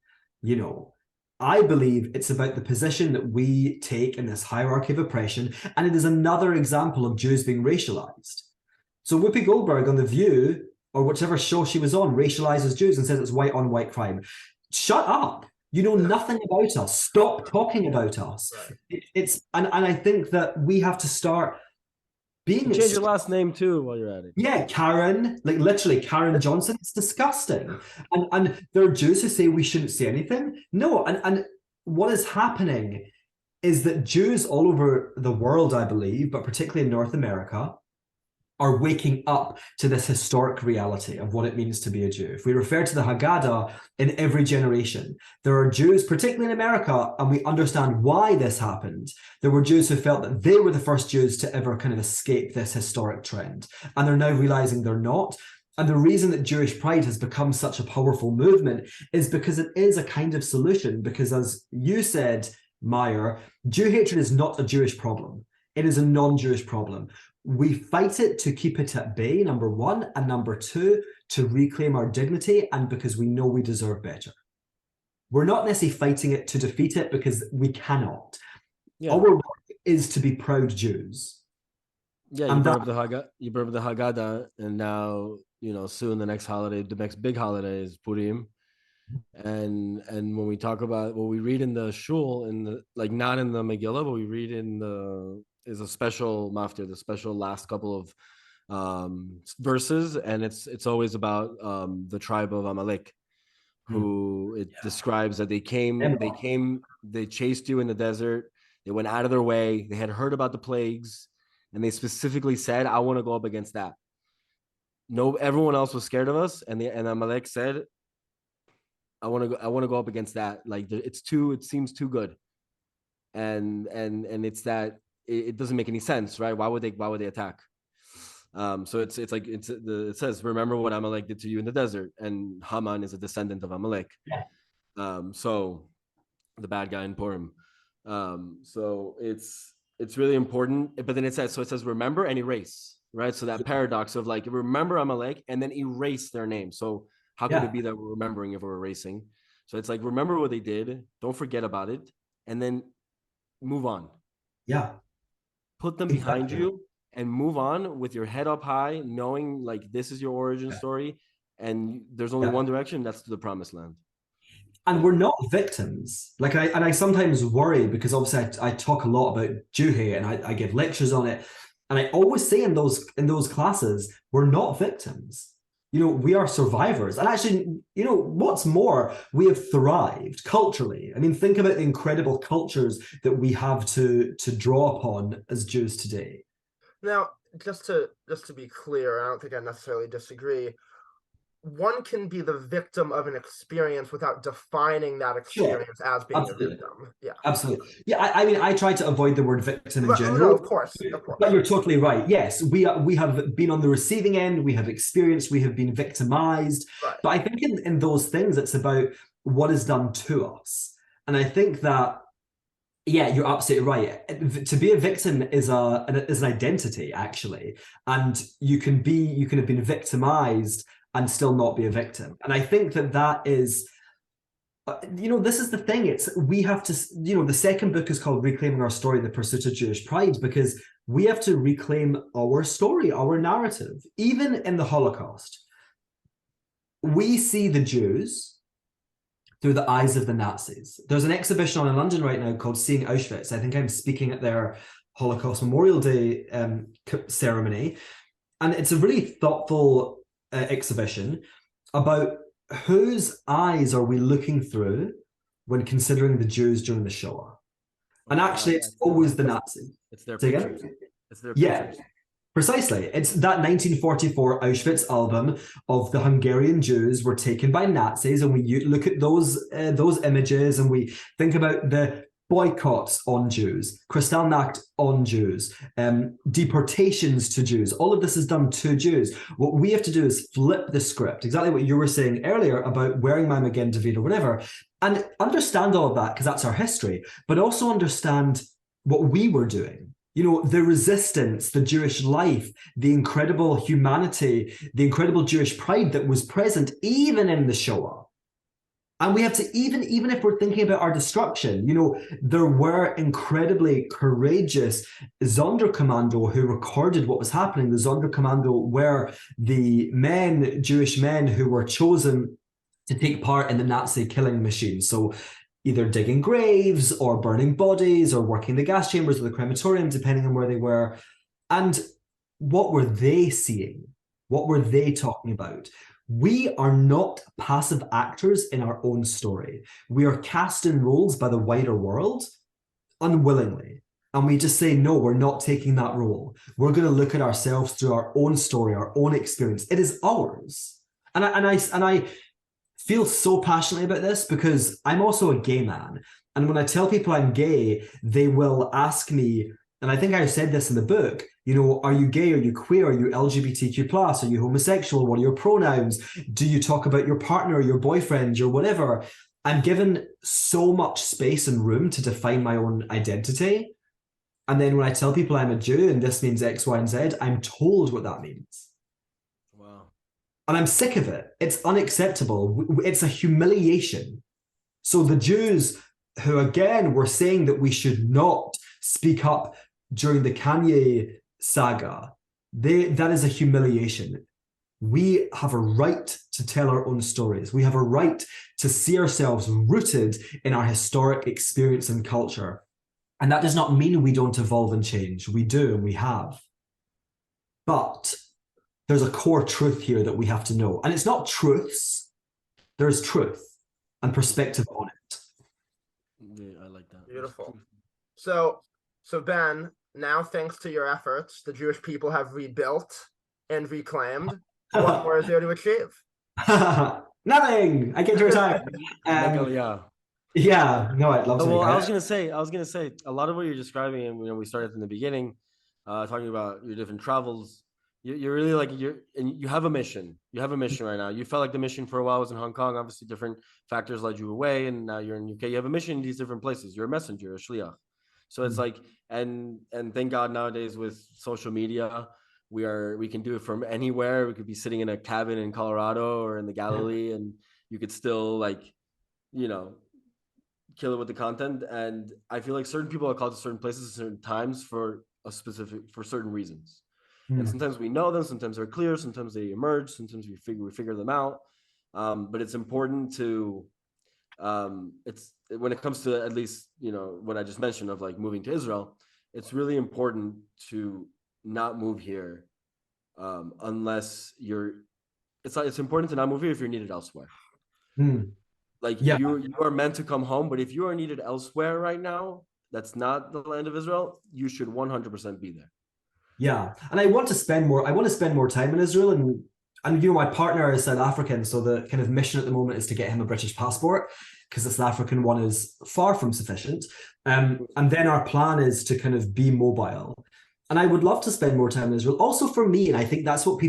I believe it's about the position that we take in this hierarchy of oppression, and it is another example of Jews being racialized. So Whoopi Goldberg on The View, or whichever show she was on, racializes Jews and says it's white on white crime. Shut up. You know nothing about us. Stop talking about us. Right. And I think that we have to start being... Change your last name too while you're at it. Yeah, Karen, literally Karen Johnson. It's disgusting. And there are Jews who say we shouldn't say anything. No, and what is happening is that Jews all over the world, I believe, but particularly in North America, are waking up to this historic reality of what it means to be a Jew. If we refer to the Haggadah in every generation, there are Jews, particularly in America, and we understand why this happened. There were Jews who felt that they were the first Jews to ever kind of escape this historic trend, and they're now realizing they're not. And the reason that Jewish pride has become such a powerful movement is because it is a kind of solution, because as you said, Meyer, Jew hatred is not a Jewish problem. It is a non-Jewish problem. We fight it to keep it at bay, number one, and number two, to reclaim our dignity and because we know we deserve better. We're not necessarily fighting it to defeat it because we cannot. Yeah. Our work is to be proud Jews. Yeah, you brought up the Haggadah, and now, soon the next holiday, the next big holiday is Purim. And when we talk about what we read in the shul, not in the Megillah, but we read is a special maftir, the special last couple of verses, and it's always about the tribe of Amalek, who describes that they chased you in the desert, they went out of their way, they had heard about the plagues, and they specifically said, I want to go up against that. No, everyone else was scared of us, and Amalek said, I want to go up against that. It seems too good, and it's that. It doesn't make any sense, right? Why would they attack? So it says, remember what Amalek did to you in the desert, and Haman is a descendant of Amalek. So the bad guy in Purim. So it's really important. But then it says remember and erase, right? So that paradox of remember Amalek and then erase their name. So how could it be that we're remembering if we're erasing? So it's remember what they did, don't forget about it, and then move on. Yeah. Put them behind you and move on with your head up high, knowing this is your origin story, and there's only one direction, that's to the promised land. And we're not victims. I sometimes worry because obviously I talk a lot about Jew hate and I give lectures on it, and I always say in those classes, we're not victims. We are survivors. And actually, what's more, we have thrived culturally. I mean, think about the incredible cultures that we have to draw upon as Jews today. Now, just to be clear, I don't think I necessarily disagree. one can be the victim of an experience without defining that Sure. experience as being Absolutely. a victim. Yeah. Absolutely. Yeah, I mean, I try to avoid the word victim in But, no, general. of course. But you're totally right. Yes, we have been on the receiving end. We have experienced. We have been victimized. Right. But I think in those things, it's about what is done to us. And I think that, yeah, you're absolutely right. To be a victim is an identity, actually, and you can have been victimized and still not be a victim. And I think that is. This is the thing. We have to, the second book is called Reclaiming Our Story, The Pursuit of Jewish Pride, because we have to reclaim our story, our narrative. Even in the Holocaust, we see the Jews through the eyes of the Nazis. There's an exhibition on in London right now called Seeing Auschwitz. I think I'm speaking at their Holocaust Memorial Day ceremony. And it's a really thoughtful exhibition about whose eyes are we looking through when considering the Jews during the Shoah? And actually, it's always the Nazis. It's their pictures. It's their pictures. Yeah, precisely. It's that 1944 Auschwitz album of the Hungarian Jews were taken by Nazis, and we look at those images and we think about the boycotts on Jews, Kristallnacht on Jews, deportations to Jews. All of this is done to Jews. What we have to do is flip the script, exactly what you were saying earlier about wearing my Magen David or whatever, and understand all of that because that's our history, but also understand what we were doing. The resistance, the Jewish life, the incredible humanity, the incredible Jewish pride that was present even in the Shoah. And we have to, even if we're thinking about our destruction, there were incredibly courageous Sonderkommando who recorded what was happening. The Sonderkommando were the Jewish men who were chosen to take part in the Nazi killing machine. So either digging graves or burning bodies or working the gas chambers or the crematorium, depending on where they were. And what were they seeing? What were they talking about? We are not passive actors in our own story. We are cast in roles by the wider world unwillingly. And we just say, no, we're not taking that role. We're going to look at ourselves through our own story, our own experience. It is ours. And I feel so passionately about this because I'm also a gay man. And when I tell people I'm gay, they will ask me, and I think I said this in the book, are you gay? Are you queer? Are you LGBTQ+? Are you homosexual? What are your pronouns? Do you talk about your partner, your boyfriend, your whatever? I'm given so much space and room to define my own identity. And then when I tell people I'm a Jew and this means X, Y, and Z, I'm told what that means. Wow. And I'm sick of it. It's unacceptable. It's a humiliation. So the Jews who, again, were saying that we should not speak up during the Kanye saga, that is a humiliation. We have a right to tell our own stories. We have a right to see ourselves rooted in our historic experience and culture. And that does not mean we don't evolve and change. We do, and we have. But there's a core truth here that we have to know. And it's not truths. There's truth and perspective on it. Yeah, I like that. Beautiful. So Ben, now thanks to your efforts, the Jewish people have rebuilt and reclaimed. What more is there to achieve? Nothing. I get to retire. Yeah, no, I'd love to. Well, I was gonna say, a lot of what you're describing, and we started in the beginning, talking about your different travels. You're really and you have a mission. You have a mission right now. You felt like the mission for a while was in Hong Kong. Obviously, different factors led you away, and now you're in UK. You have a mission in these different places. You're a messenger, a shliach. So it's like, and thank God nowadays with social media, we can do it from anywhere. We could be sitting in a cabin in Colorado or in the Galilee, and you could still kill it with the content. And I feel like certain people are called to certain places at certain times for certain reasons. And sometimes we know them, sometimes they're clear, sometimes they emerge, sometimes we figure them out. But it's important to it's when it comes to, at least what I just mentioned of like moving to Israel, it's really important to not move here unless it's important to not move here if you're needed elsewhere. You are meant to come home, but if you are needed elsewhere right now, that's not the land of Israel, you should 100% be there. Yeah. And I want to spend more time in Israel. And And my partner is South African, so the kind of mission at the moment is to get him a British passport, because the South African one is far from sufficient. And then our plan is to kind of be mobile. And I would love to spend more time in Israel. Also for me, and I think that's what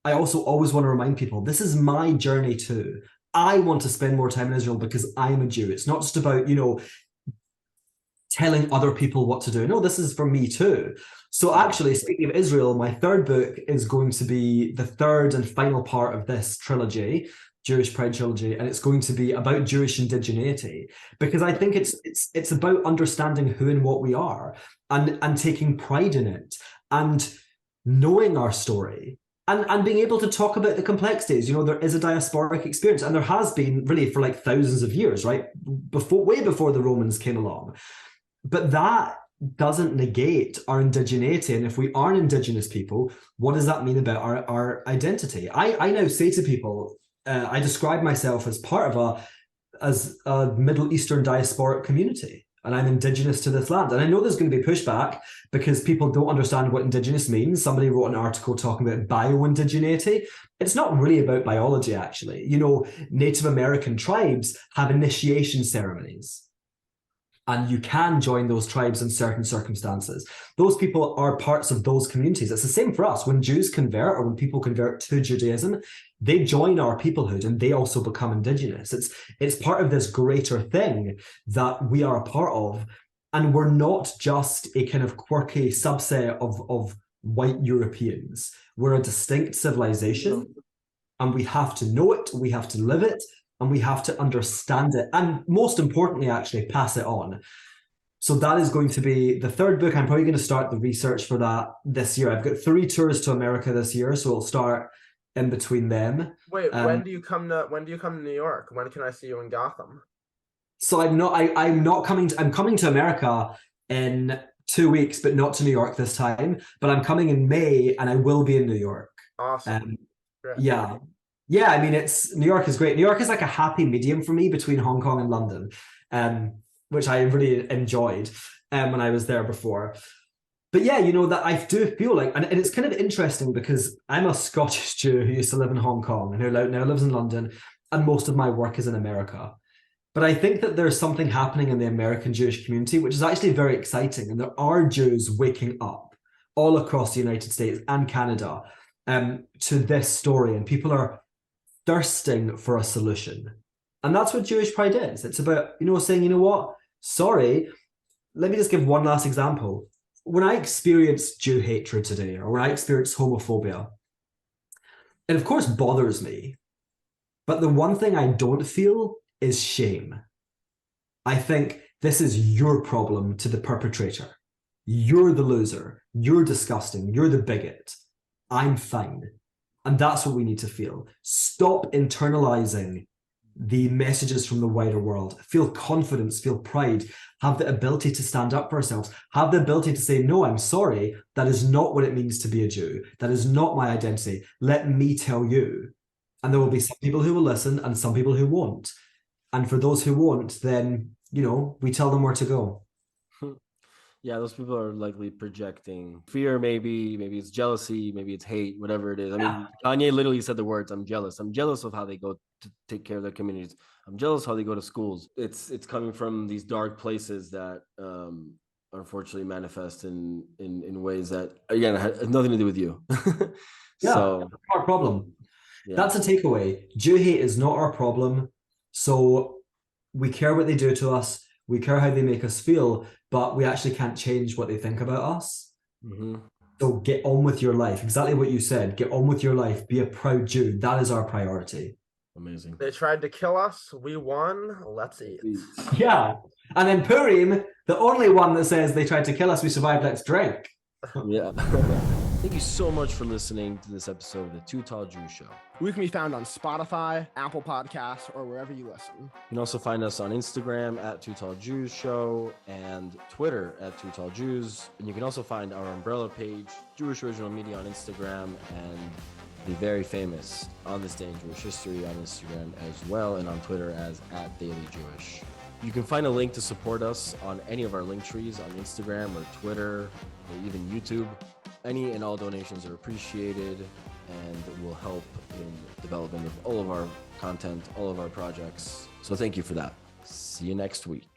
I also always want to remind people, this is my journey too. I want to spend more time in Israel because I'm a Jew. It's not just about, telling other people what to do. No, this is for me too. So actually, speaking of Israel, my third book is going to be the third and final part of this trilogy, Jewish Pride trilogy, and it's going to be about Jewish indigeneity, because I think it's about understanding who and what we are, and taking pride in it, and knowing our story, and being able to talk about the complexities. There is a diasporic experience, and there has been really for like thousands of years, right? Way before the Romans came along. But that doesn't negate our indigeneity. And if we are indigenous people, what does that mean about our identity? I now say to people, I describe myself as part of a Middle Eastern diasporic community, and I'm indigenous to this land. And I know there's going to be pushback because people don't understand what indigenous means. Somebody wrote an article talking about bio-indigeneity. It's not really about biology, actually. Native American tribes have initiation ceremonies, and you can join those tribes in certain circumstances. Those people are parts of those communities. It's the same for us. When Jews convert, or when people convert to Judaism, they join our peoplehood and they also become indigenous. It's part of this greater thing that we are a part of. And we're not just a kind of quirky subset of white Europeans. We're a distinct civilization, and we have to know it, we have to live it, and we have to understand it, and most importantly, actually pass it on. So that is going to be the third book. I'm probably going to start the research for that this year. I've got 3 tours to America this year, so we'll start in between them. Wait, when do you come to New York? When can I see you in Gotham? So I'm coming to America in 2 weeks, but not to New York this time. But I'm coming in May, and I will be in New York. Awesome. Yeah. Yeah, I mean, New York is great. New York is like a happy medium for me between Hong Kong and London, which I really enjoyed when I was there before. But yeah, that I do feel like, and it's kind of interesting because I'm a Scottish Jew who used to live in Hong Kong and who now lives in London, and most of my work is in America. But I think that there's something happening in the American Jewish community, which is actually very exciting. And there are Jews waking up all across the United States and Canada to this story, and people are thirsting for a solution. And that's what Jewish Pride is. It's about, saying, what? Sorry, let me just give one last example. When I experience Jew hatred today, or when I experience homophobia, it of course bothers me. But the one thing I don't feel is shame. I think this is your problem to the perpetrator. You're the loser. You're disgusting. You're the bigot. I'm fine. And that's what we need to feel. Stop internalizing the messages from the wider world. Feel confidence, feel pride, have the ability to stand up for ourselves, have the ability to say, no, I'm sorry, that is not what it means to be a Jew. That is not my identity. Let me tell you. And there will be some people who will listen and some people who won't. And for those who won't, then, we tell them where to go. Yeah, those people are likely projecting fear, maybe it's jealousy, maybe it's hate, whatever it is. I mean, Kanye literally said the words, I'm jealous. I'm jealous of how they go to take care of their communities. I'm jealous how they go to schools. It's coming from these dark places that unfortunately manifest in ways that, again, have nothing to do with you. So that's our problem. Yeah. That's a takeaway. Jew hate is not our problem. So we care what they do to us. We care how they make us feel, but we actually can't change what they think about us. Mm-hmm. So get on with your life. Exactly what you said. Get on with your life. Be a proud Jew. That is our priority. Amazing. They tried to kill us. We won. Let's eat. Yeah. And then Purim, the only one that says they tried to kill us, we survived, let's drink. Yeah. Thank you so much for listening to this episode of the Too Tall Jew Show. We can be found on Spotify, Apple Podcasts, or wherever you listen. You can also find us on Instagram at Too Tall Jews Show and Twitter at Too Tall Jews. And you can also find our umbrella page, Jewish Original Media, on Instagram, and the very famous On This Day in Jewish History on Instagram as well, and on Twitter as @DailyJewish. You can find a link to support us on any of our link trees on Instagram or Twitter or even YouTube. Any and all donations are appreciated. and will help in development of all of our content, all of our projects. So thank you for that. See you next week.